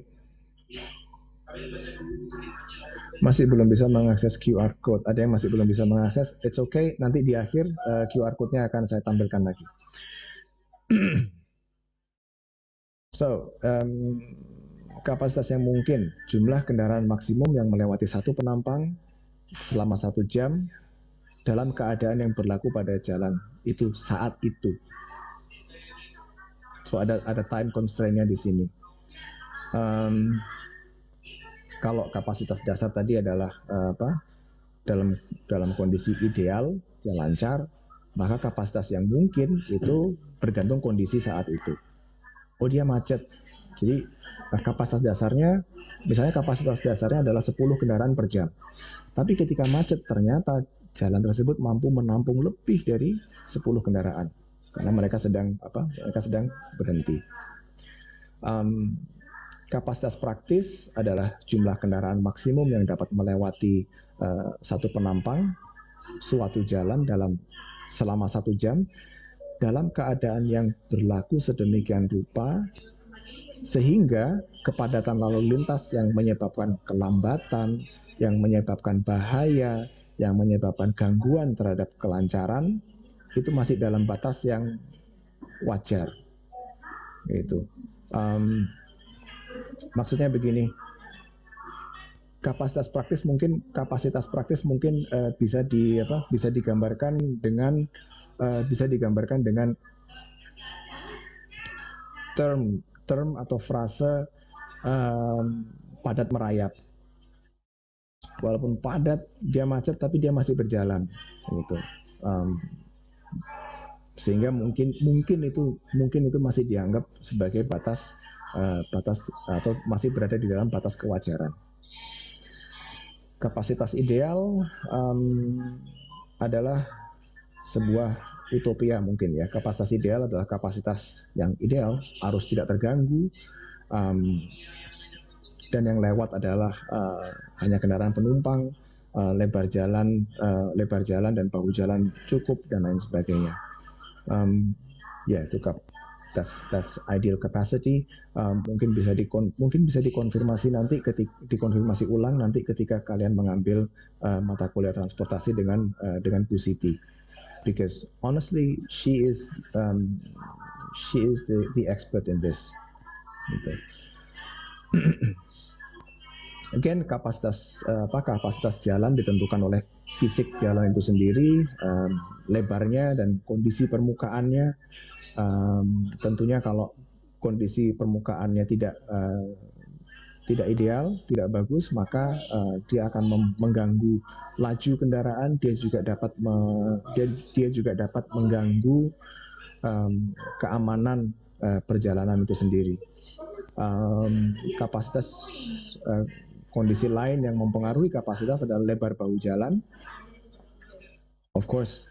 Masih belum bisa mengakses QR code. Ada yang masih belum bisa mengakses, it's okay. Nanti di akhir QR code-nya akan saya tampilkan lagi. So, kapasitas yang mungkin, jumlah kendaraan maksimum yang melewati satu penampang selama 1 jam dalam keadaan yang berlaku pada jalan itu saat itu. So ada time constraint-nya di sini. Kalau kapasitas dasar tadi adalah dalam kondisi ideal, yang lancar, maka kapasitas yang mungkin itu bergantung kondisi saat itu. Oh, dia macet. Jadi kapasitas dasarnya, misalnya kapasitas dasarnya adalah 10 kendaraan per jam. Tapi ketika macet ternyata jalan tersebut mampu menampung lebih dari 10 kendaraan karena mereka sedang berhenti. Kapasitas praktis adalah jumlah kendaraan maksimum yang dapat melewati satu penampang suatu jalan selama 1 jam dalam keadaan yang berlaku sedemikian rupa sehingga kepadatan lalu lintas yang menyebabkan kelambatan, yang menyebabkan bahaya, yang menyebabkan gangguan terhadap kelancaran itu masih dalam batas yang wajar. Gitu. Maksudnya begini, kapasitas praktis mungkin bisa digambarkan dengan term atau frase padat merayap. Walaupun padat, dia macet tapi dia masih berjalan, gitu. Sehingga mungkin itu masih dianggap sebagai batas atau masih berada di dalam batas kewajaran. Kapasitas ideal adalah sebuah utopia mungkin ya. Kapasitas ideal adalah kapasitas yang ideal, arus tidak terganggu, dan yang lewat adalah hanya kendaraan penumpang, lebar jalan dan bahu jalan cukup dan lain sebagainya. Itu that's ideal capacity. Mungkin bisa dikonfirmasi nanti dikonfirmasi ulang nanti ketika kalian mengambil mata kuliah transportasi dengan Bu Siti, because honestly she is the expert in this. Gitu. Again, kapasitas jalan ditentukan oleh fisik jalan itu sendiri, lebarnya dan kondisi permukaannya. Tentunya kalau kondisi permukaannya tidak ideal, tidak bagus, maka dia akan mengganggu laju kendaraan. Dia juga dapat mengganggu keamanan perjalanan itu sendiri. Kondisi lain yang mempengaruhi kapasitas adalah lebar bahu jalan. Of course,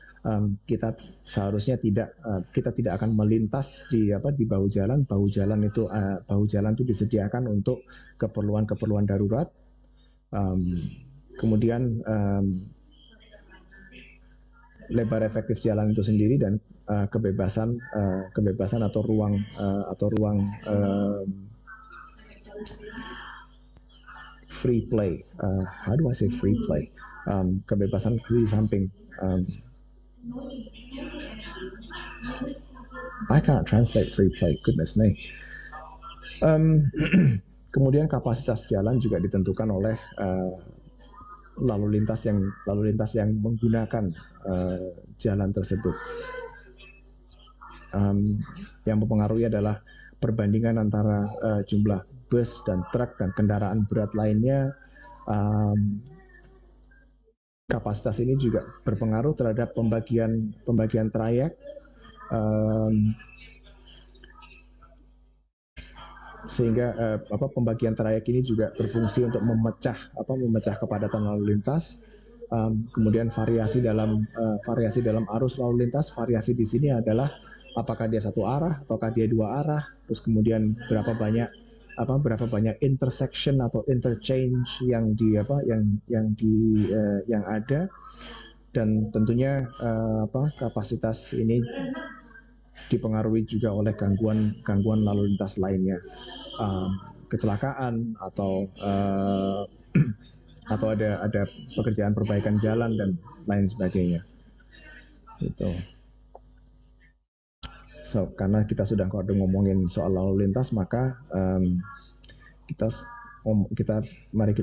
kita seharusnya tidak akan melintas di bahu jalan. Bahu jalan itu disediakan untuk keperluan darurat. Kemudian lebar efektif jalan itu sendiri dan kebebasan atau ruang free play. How do I say free play? Kebebasan di samping. I can't translate free play, goodness me. Kemudian kapasitas jalan juga ditentukan oleh lalu lintas yang menggunakan jalan tersebut. Yang mempengaruhi adalah perbandingan antara jumlah bus dan truk dan kendaraan berat lainnya. Kapasitas ini juga berpengaruh terhadap pembagian trayek, sehingga pembagian trayek ini juga berfungsi untuk memecah kepadatan lalu lintas. Kemudian variasi dalam arus lalu lintas. Variasi di sini adalah apakah dia satu arah ataukah dia dua arah, terus kemudian berapa banyak intersection atau interchange yang ada, dan tentunya kapasitas ini dipengaruhi juga oleh gangguan lalu lintas lainnya, kecelakaan atau ada pekerjaan perbaikan jalan dan lain sebagainya. Gitu. So, karena kita sudah ngomongin soal lalu lintas, maka mari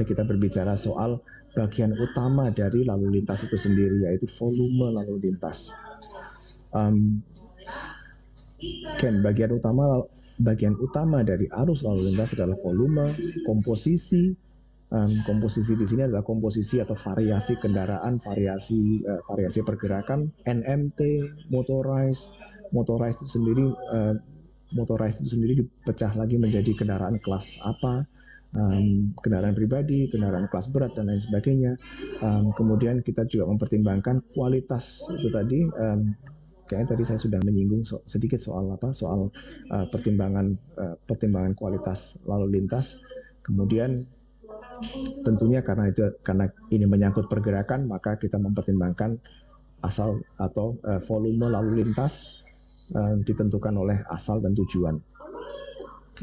kita berbicara soal bagian utama dari lalu lintas itu sendiri, yaitu volume lalu lintas. Bagian utama dari arus lalu lintas adalah volume, komposisi. Komposisi di sini adalah komposisi atau variasi kendaraan, variasi pergerakan, NMT, motorized itu sendiri dipecah lagi menjadi kendaraan kelas apa, kendaraan pribadi, kendaraan kelas berat dan lain sebagainya. Kemudian kita juga mempertimbangkan kualitas itu tadi. Kayaknya tadi saya sudah menyinggung sedikit soal pertimbangan kualitas lalu lintas. Kemudian tentunya karena ini menyangkut pergerakan, maka kita mempertimbangkan asal atau volume lalu lintas ditentukan oleh asal dan tujuan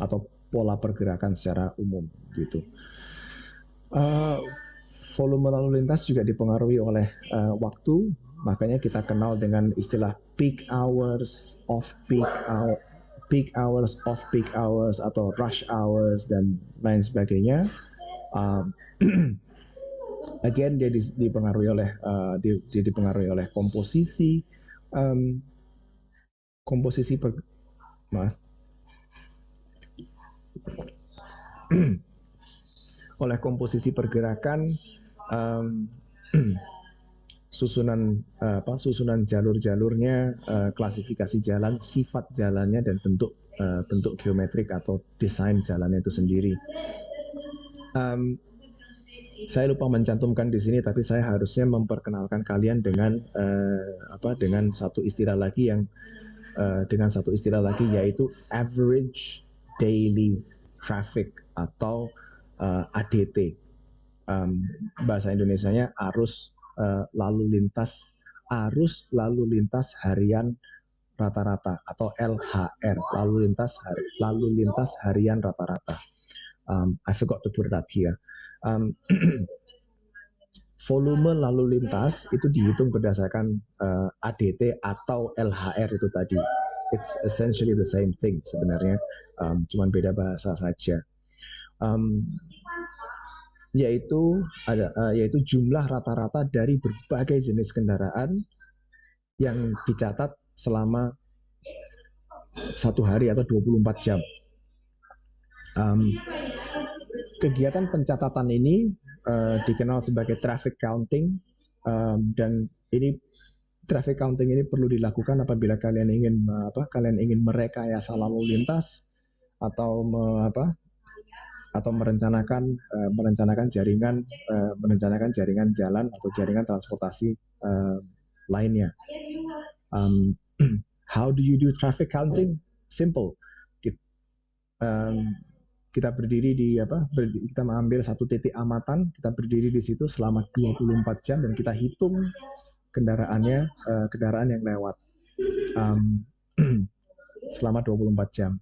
atau pola pergerakan secara umum gitu. Volume lalu lintas juga dipengaruhi oleh waktu, makanya kita kenal dengan istilah peak hours, off-peak hours atau rush hours dan lain sebagainya. Again, dia dipengaruhi oleh komposisi oleh komposisi pergerakan, susunan jalur-jalurnya, klasifikasi jalan, sifat jalannya, dan bentuk geometrik atau desain jalannya itu sendiri. Saya lupa mencantumkan di sini, tapi saya harusnya memperkenalkan kalian dengan satu istilah lagi yaitu average daily traffic atau ADT. Bahasa Indonesianya arus lalu lintas harian rata-rata atau LHR, lalu lintas harian rata-rata. I forgot to put it up here. Volume lalu lintas itu dihitung berdasarkan ADT atau LHR itu tadi. It's essentially the same thing sebenarnya, cuman beda bahasa saja. Yaitu jumlah rata-rata dari berbagai jenis kendaraan yang dicatat selama 1 hari atau 24 jam. Kegiatan pencatatan ini dikenal sebagai traffic counting, dan traffic counting ini perlu dilakukan apabila kalian ingin merekayasa lalu lintas atau merencanakan jaringan jalan atau jaringan transportasi lainnya. How do you do traffic counting? Simple. Kita kita mengambil satu titik amatan, kita berdiri di situ selama 24 jam dan kita hitung kendaraan yang lewat selama 24 jam.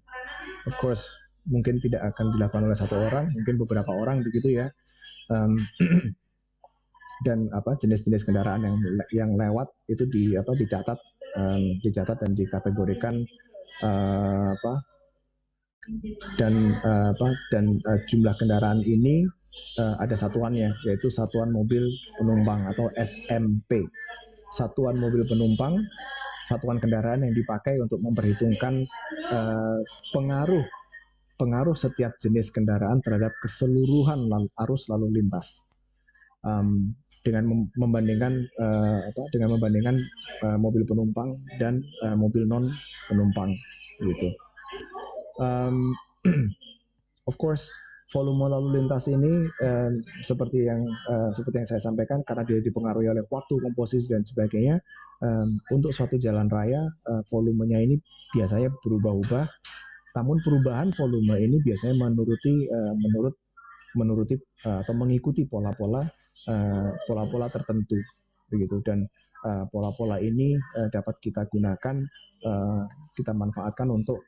Of course, mungkin tidak akan dilakukan oleh satu orang, mungkin beberapa orang begitu ya. Dan jenis-jenis kendaraan yang lewat itu dicatat dan dikategorikan dan jumlah kendaraan ini ada satuannya, yaitu Satuan Mobil Penumpang atau SMP. Satuan Mobil Penumpang, satuan kendaraan yang dipakai untuk memperhitungkan pengaruh setiap jenis kendaraan terhadap keseluruhan arus lalu lintas. Dengan membandingkan mobil penumpang dan mobil non penumpang gitu. Of course, volume lalu lintas ini seperti yang saya sampaikan, karena dia dipengaruhi oleh waktu, komposisi dan sebagainya. Untuk suatu jalan raya, volumenya ini biasanya berubah-ubah. Namun perubahan volume ini biasanya menuruti atau mengikuti pola-pola tertentu, begitu. Dan pola-pola ini dapat kita gunakan, kita manfaatkan untuk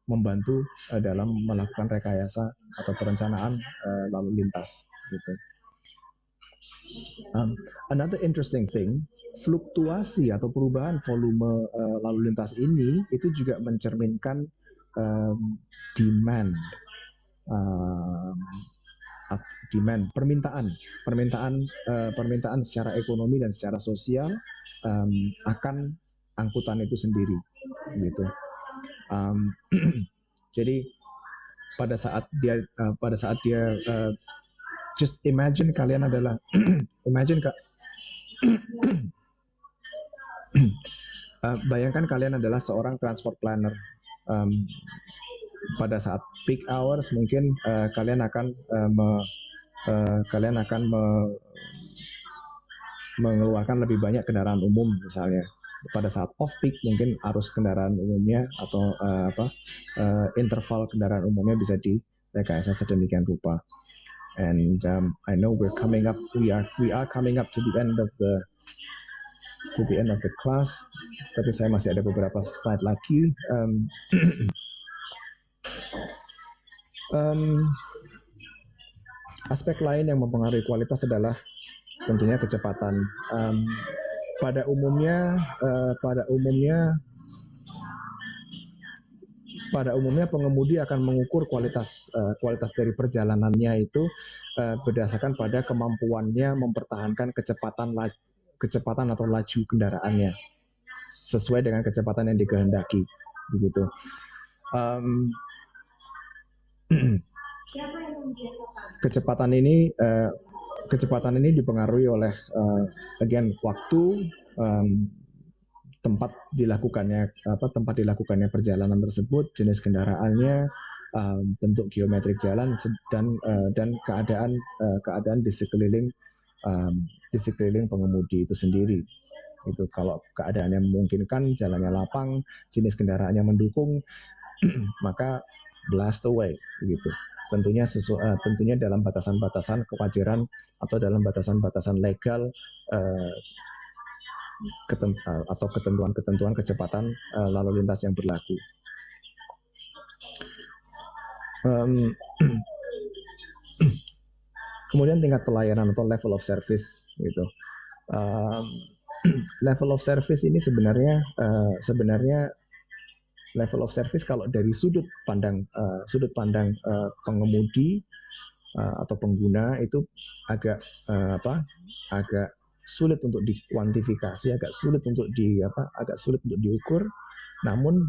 membantu dalam melakukan rekayasa atau perencanaan lalu lintas, gitu. Another interesting thing, fluktuasi atau perubahan volume lalu lintas ini itu juga mencerminkan demand, permintaan secara ekonomi dan secara sosial akan angkutan itu sendiri, gitu. Jadi pada saat dia just imagine kalian adalah bayangkan kalian adalah seorang transport planner. Pada saat peak hours mungkin kalian akan mengeluarkan lebih banyak kendaraan umum misalnya. Pada saat off peak mungkin arus kendaraan umumnya atau interval kendaraan umumnya bisa direkayasa sedemikian rupa. And I know we are coming up to the end of the class, tapi saya masih ada beberapa slide lagi. Aspek lain yang mempengaruhi kualitas adalah tentunya kecepatan. Pada umumnya pengemudi akan mengukur kualitas dari perjalanannya itu berdasarkan pada kemampuannya mempertahankan kecepatan atau laju kendaraannya sesuai dengan kecepatan yang dikehendaki, begitu. Kecepatan ini dipengaruhi oleh waktu, tempat dilakukannya perjalanan tersebut, jenis kendaraannya, bentuk geometrik jalan, dan keadaan di sekeliling pengemudi itu sendiri. Itu kalau keadaannya memungkinkan, jalannya lapang, jenis kendaraannya mendukung, maka blast away, begitu. Tentunya dalam batasan-batasan kewajaran atau dalam batasan-batasan legal atau ketentuan kecepatan lalu lintas yang berlaku. Kemudian tingkat pelayanan atau level of service, gitu. Level of service ini sebenarnya level of service kalau dari sudut pandang pengemudi atau pengguna itu agak sulit untuk dikuantifikasi, agak sulit untuk diukur. Namun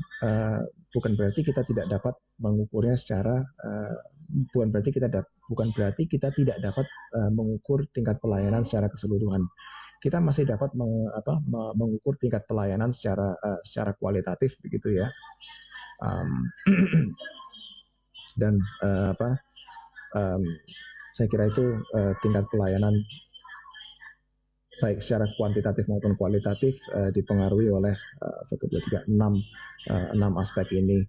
bukan berarti kita tidak dapat mengukurnya bukan berarti kita tidak dapat mengukur tingkat pelayanan secara keseluruhan. Kita masih dapat mengukur tingkat pelayanan secara kualitatif, begitu ya. Dan saya kira itu tingkat pelayanan baik secara kuantitatif maupun kualitatif dipengaruhi oleh 6 aspek ini.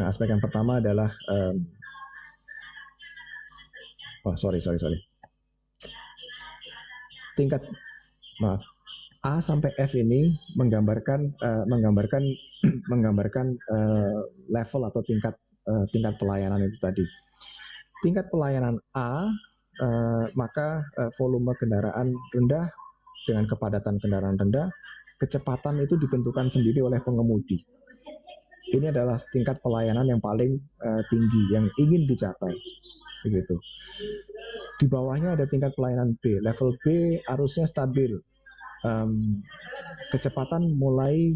Aspek yang pertama adalah tingkat A sampai F ini menggambarkan level atau tingkat pelayanan itu tadi. Tingkat pelayanan A, maka volume kendaraan rendah dengan kepadatan kendaraan rendah, kecepatan itu ditentukan sendiri oleh pengemudi. ini adalah tingkat pelayanan yang paling tinggi yang ingin dicapai, begitu. Di bawahnya ada tingkat pelayanan B. Level B arusnya stabil. Kecepatan mulai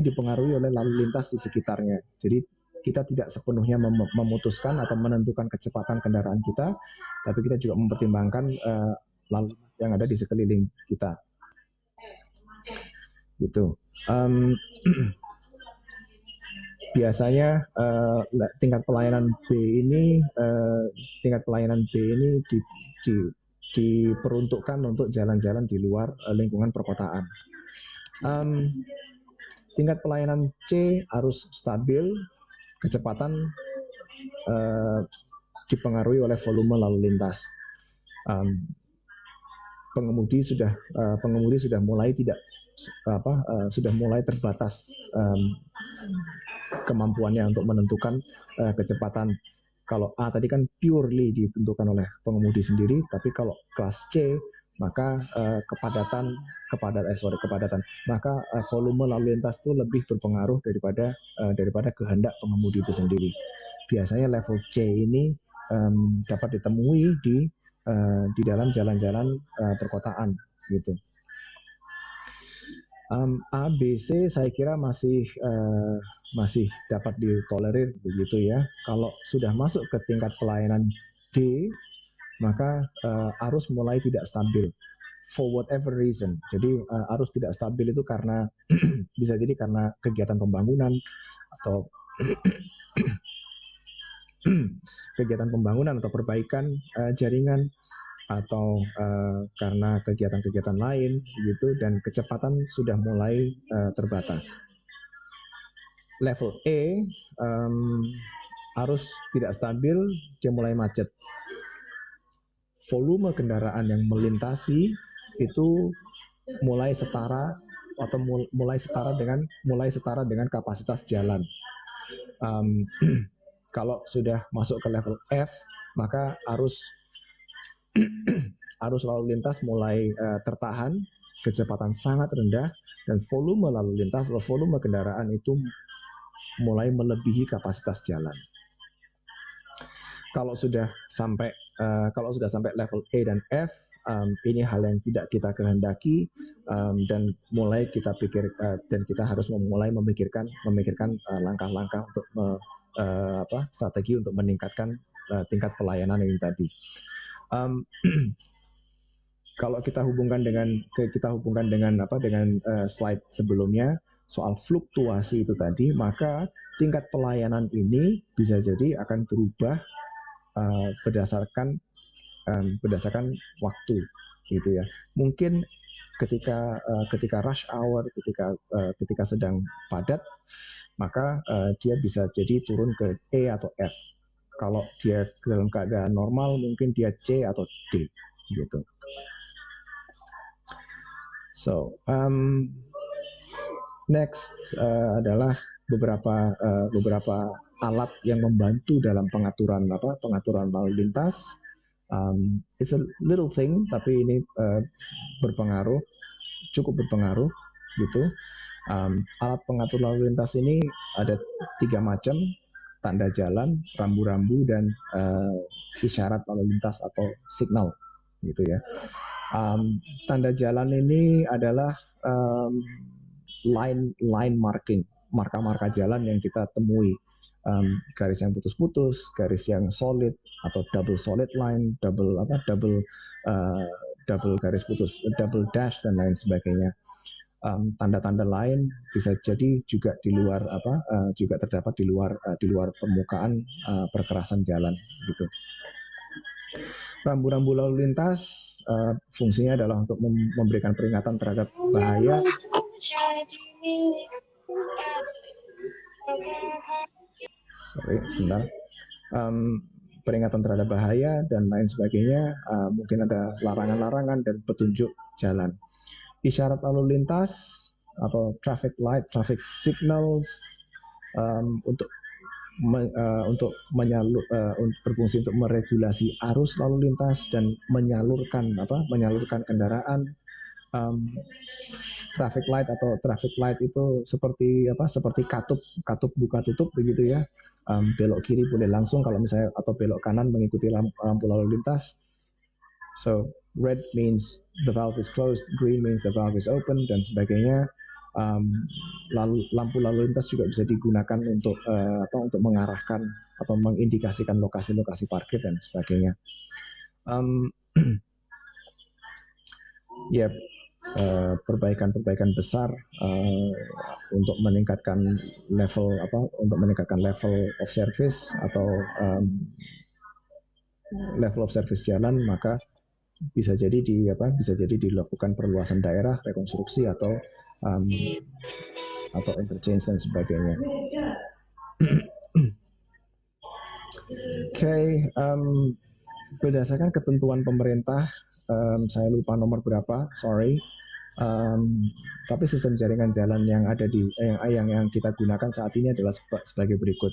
dipengaruhi oleh lalu lintas di sekitarnya. Jadi kita tidak sepenuhnya memutuskan atau menentukan kecepatan kendaraan kita, tapi kita juga mempertimbangkan lalu lintas yang ada di sekeliling kita. Gitu. Biasanya tingkat pelayanan B ini diperuntukkan untuk jalan-jalan di luar lingkungan perkotaan. Tingkat pelayanan C arus stabil, kecepatan dipengaruhi oleh volume lalu lintas. Pengemudi sudah mulai sudah mulai terbatas kemampuannya untuk menentukan kecepatan. Kalau A tadi kan purely ditentukan oleh pengemudi sendiri, tapi kalau kelas C maka kepadatan, maka volume lalu lintas itu lebih berpengaruh daripada kehendak pengemudi itu sendiri. Biasanya level C ini dapat ditemui di dalam jalan-jalan perkotaan, gitu. A, B, C saya kira masih dapat ditolerir begitu ya. Kalau sudah masuk ke tingkat pelayanan D, maka arus mulai tidak stabil for whatever reason. Jadi arus tidak stabil itu karena bisa jadi karena kegiatan pembangunan atau kegiatan pembangunan atau perbaikan jaringan, atau karena kegiatan-kegiatan lain gitu, dan kecepatan sudah mulai terbatas. Level E arus tidak stabil, dia mulai macet. Volume kendaraan yang melintasi itu mulai setara dengan kapasitas jalan. Kalau sudah masuk ke level F, maka arus lalu lintas mulai tertahan, kecepatan sangat rendah, dan volume lalu lintas atau volume kendaraan itu mulai melebihi kapasitas jalan. Kalau sudah sampai level E dan F, ini hal yang tidak kita kehendaki, dan mulai kita harus mulai memikirkan langkah-langkah untuk strategi untuk meningkatkan tingkat pelayanan ini tadi. Kalau kita hubungkan dengan slide sebelumnya soal fluktuasi itu tadi, maka tingkat pelayanan ini bisa jadi akan berubah berdasarkan waktu, gitu ya. Mungkin ketika rush hour, ketika sedang padat, maka dia bisa jadi turun ke E atau F. Kalau dia dalam keadaan normal, mungkin dia C atau D, gitu. So, next adalah beberapa alat yang membantu dalam pengaturan lalu lintas. It's a little thing, tapi ini cukup berpengaruh, gitu. Alat pengatur lalu lintas ini ada 3 macam: tanda jalan, rambu-rambu, dan isyarat lalu lintas atau signal, gitu ya. Tanda jalan ini adalah line marking, marka-marka jalan yang kita temui. Garis yang putus-putus, garis yang solid atau double solid line, double garis putus, double dash, dan lain sebagainya. Tanda-tanda lain bisa jadi juga juga terdapat di luar permukaan perkerasan jalan, gitu. Rambu-rambu lalu lintas fungsinya adalah untuk memberikan peringatan terhadap bahaya. Peringatan terhadap bahaya dan lain sebagainya. Mungkin ada larangan-larangan dan petunjuk jalan. Isyarat lalu lintas atau traffic light, traffic signals berfungsi untuk meregulasi arus lalu lintas dan menyalurkan kendaraan. traffic light itu seperti apa? Seperti katup buka tutup begitu ya. Belok kiri boleh langsung kalau misalnya, atau belok kanan mengikuti lampu lalu lintas. So red means the valve is closed, green means the valve is open, dan sebagainya. Lampu lalu lintas juga bisa digunakan untuk untuk mengarahkan atau mengindikasikan lokasi-lokasi parkir dan sebagainya. Ya, perbaikan-perbaikan besar untuk meningkatkan level of service atau level of service jalan, maka bisa jadi dilakukan perluasan daerah, rekonstruksi atau interchange dan sebagainya. Oke, berdasarkan ketentuan pemerintah, saya lupa nomor berapa, sorry. Tapi sistem jaringan jalan yang ada yang kita gunakan saat ini adalah sebagai berikut: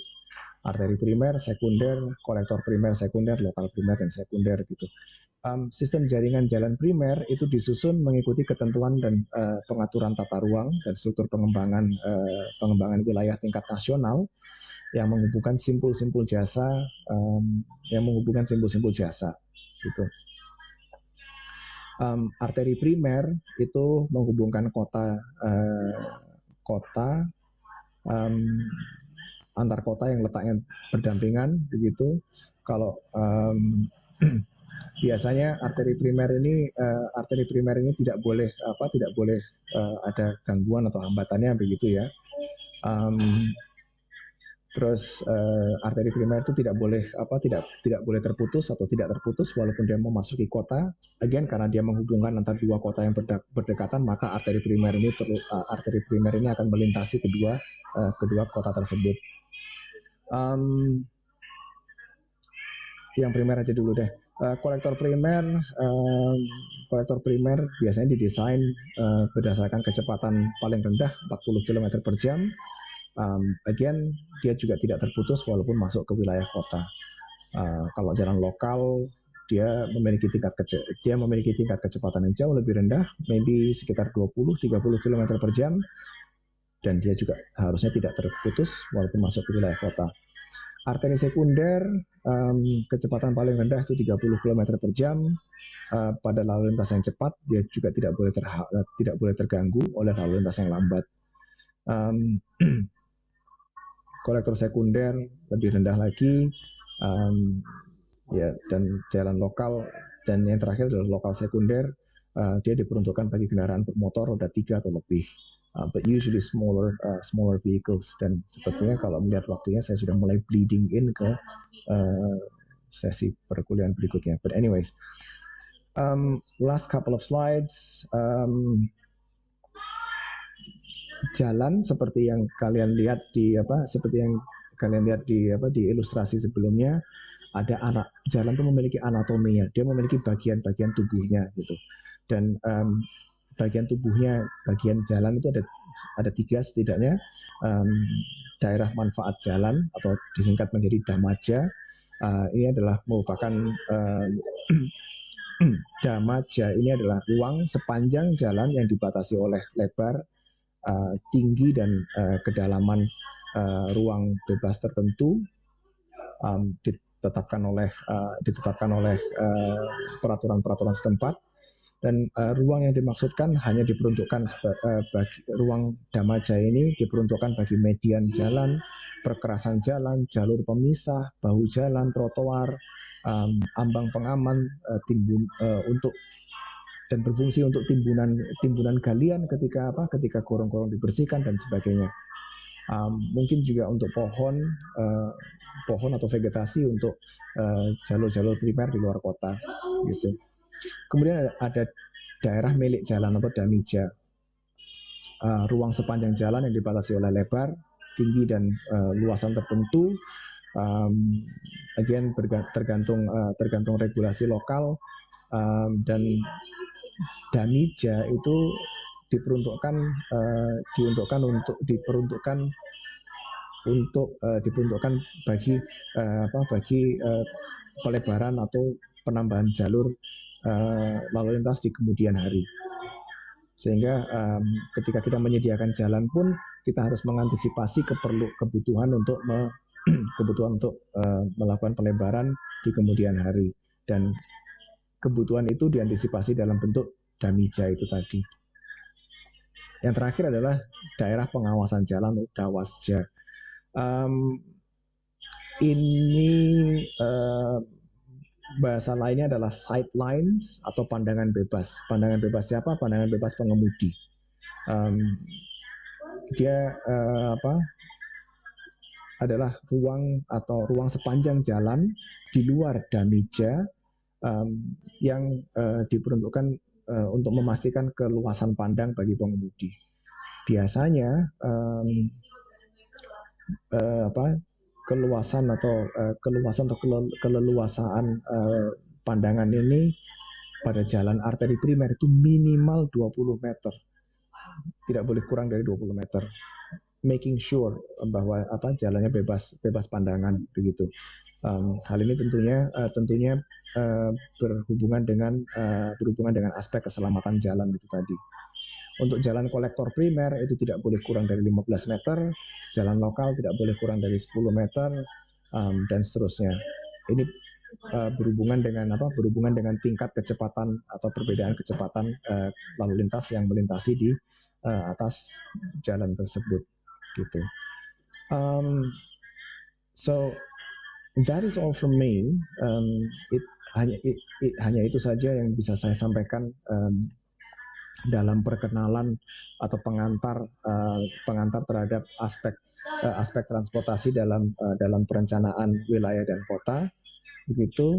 arteri primer, sekunder, kolektor primer, sekunder, lokal primer, dan sekunder gitu. Sistem jaringan jalan primer itu disusun mengikuti ketentuan dan pengaturan tata ruang dan struktur pengembangan wilayah tingkat nasional yang menghubungkan simpul-simpul jasa gitu. Arteri primer itu menghubungkan antar kota yang letaknya berdampingan begitu. Kalau biasanya arteri primer ini tidak boleh ada gangguan atau hambatannya begitu ya. Terus arteri primer itu tidak boleh terputus atau tidak terputus walaupun dia memasuki kota. Again, karena dia menghubungkan antara dua kota yang berdekatan, maka arteri primer ini akan melintasi kedua kota tersebut. Yang primer aja dulu deh. Kolektor primer biasanya didesain berdasarkan kecepatan paling rendah 40 km per jam. Again, dia juga tidak terputus walaupun masuk ke wilayah kota. Kalau jalan lokal, dia memiliki tingkat kecepatan yang jauh lebih rendah, maybe sekitar 20-30 km per jam, dan dia juga harusnya tidak terputus walaupun masuk ke wilayah kota. Arteri sekunder, kecepatan paling rendah itu 30 km per jam. Pada lalu lintas yang cepat, dia juga tidak boleh terganggu oleh lalu lintas yang lambat. Kolektor sekunder lebih rendah lagi, dan jalan lokal, dan yang terakhir adalah lokal sekunder. Dia diperuntukkan bagi kendaraan bermotor roda 3 atau lebih, but usually smaller vehicles. Dan sepertinya kalau melihat waktunya, saya sudah mulai bleeding in ke sesi perkuliahan berikutnya. But anyways, last couple of slides. Jalan seperti yang kalian lihat di ilustrasi sebelumnya, jalan itu memiliki anatominya, dia memiliki bagian-bagian tubuhnya gitu. Dan bagian jalan itu ada 3 setidaknya. Daerah manfaat jalan atau disingkat menjadi damaja. Ini adalah merupakan damaja ini adalah ruang sepanjang jalan yang dibatasi oleh lebar, tinggi, dan kedalaman ruang bebas tertentu, ditetapkan oleh peraturan-peraturan setempat. Dan ruang yang dimaksudkan hanya diperuntukkan bagi ruang damaja ini diperuntukkan bagi median jalan, perkerasan jalan, jalur pemisah, bahu jalan, trotoar, ambang pengaman, dan berfungsi untuk timbunan galian ketika gorong-gorong dibersihkan dan sebagainya. Mungkin juga untuk pohon atau vegetasi untuk jalur-jalur primer di luar kota gitu. Kemudian ada daerah milik jalan atau damija, ruang sepanjang jalan yang dibatasi oleh lebar, tinggi, dan luasan tertentu. Again, tergantung regulasi lokal, dan damija itu diperuntukkan bagi pelebaran atau penambahan jalur lalu lintas di kemudian hari. Sehingga ketika kita menyediakan jalan pun kita harus mengantisipasi kebutuhan untuk melakukan pelebaran di kemudian hari, dan kebutuhan itu diantisipasi dalam bentuk damija itu tadi. Yang terakhir adalah daerah pengawasan jalan atau Dawasja. Ini bahasa lainnya adalah sightlines atau pandangan bebas. Pandangan bebas siapa? Pandangan bebas pengemudi. Dia adalah ruang sepanjang jalan di luar damija yang diperuntukkan untuk memastikan keluasan pandang bagi pengemudi. Biasanya keluasan atau keleluasaan pandangan ini pada jalan arteri primer itu minimal 20 meter. Tidak boleh kurang dari 20 meter. Making sure bahwa jalannya bebas pandangan begitu. Hal ini tentunya berhubungan dengan aspek keselamatan jalan itu tadi. Untuk jalan kolektor primer itu tidak boleh kurang dari 15 meter, jalan lokal tidak boleh kurang dari 10 meter, dan seterusnya. Ini berhubungan dengan tingkat kecepatan atau perbedaan kecepatan lalu lintas yang melintasi di atas jalan tersebut. Gitu. So that is all from me. Hanya itu saja yang bisa saya sampaikan dalam perkenalan atau pengantar terhadap aspek transportasi dalam perencanaan wilayah dan kota. Begitu.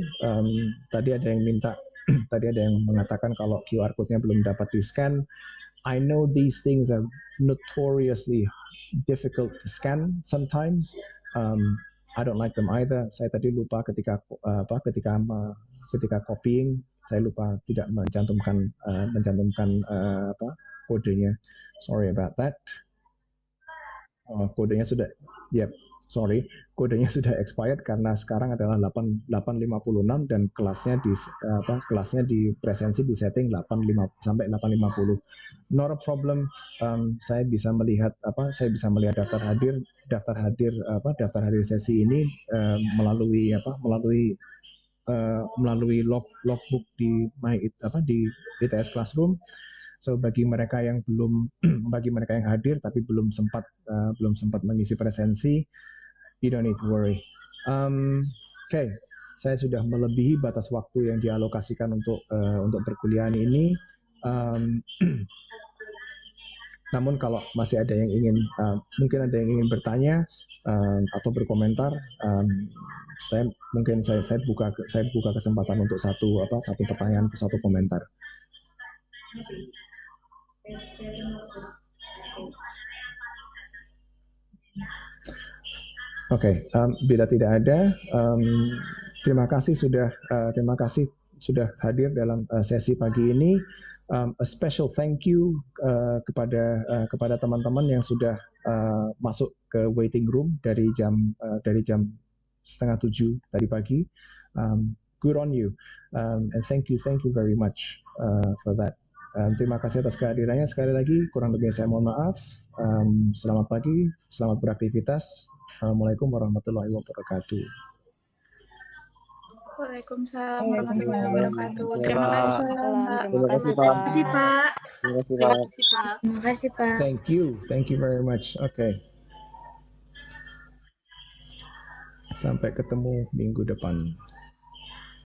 Tadi ada yang mengatakan kalau QR code-nya belum dapat di-scan. I know these things are notoriously difficult to scan sometimes. I don't like them either. Saya tadi lupa ketika copying, saya lupa tidak mencantumkan kodenya. Sorry about that. Kodenya sudah, kodenya sudah expired karena sekarang adalah 8.56 dan kelasnya di presensi di setting 8.5 sampai 8.50. Not a problem. Saya bisa melihat daftar hadir sesi ini melalui logbook di ITS Classroom. So bagi mereka yang hadir tapi belum sempat mengisi presensi, you don't need to worry. Okay. Saya sudah melebihi batas waktu yang dialokasikan untuk perkuliahan ini. Namun kalau masih ada yang mungkin ada yang ingin bertanya atau berkomentar, saya buka kesempatan untuk satu pertanyaan atau satu komentar. Oke, bila tidak ada, terima kasih sudah hadir dalam sesi pagi ini. A special thank you kepada teman-teman yang sudah masuk ke waiting room dari jam 6:30 tadi pagi. Good on you, and thank you very much for that. Terima kasih atas kehadirannya sekali lagi. Kurang lebihnya saya mohon maaf. Selamat pagi, selamat beraktivitas. Assalamualaikum warahmatullahi wabarakatuh. Waalaikumsalam warahmatullahi wabarakatuh. Terima kasih, Pak. Terima kasih, Pak. Terima kasih, Pak. Thank you very much. Oke. Sampai ketemu minggu depan.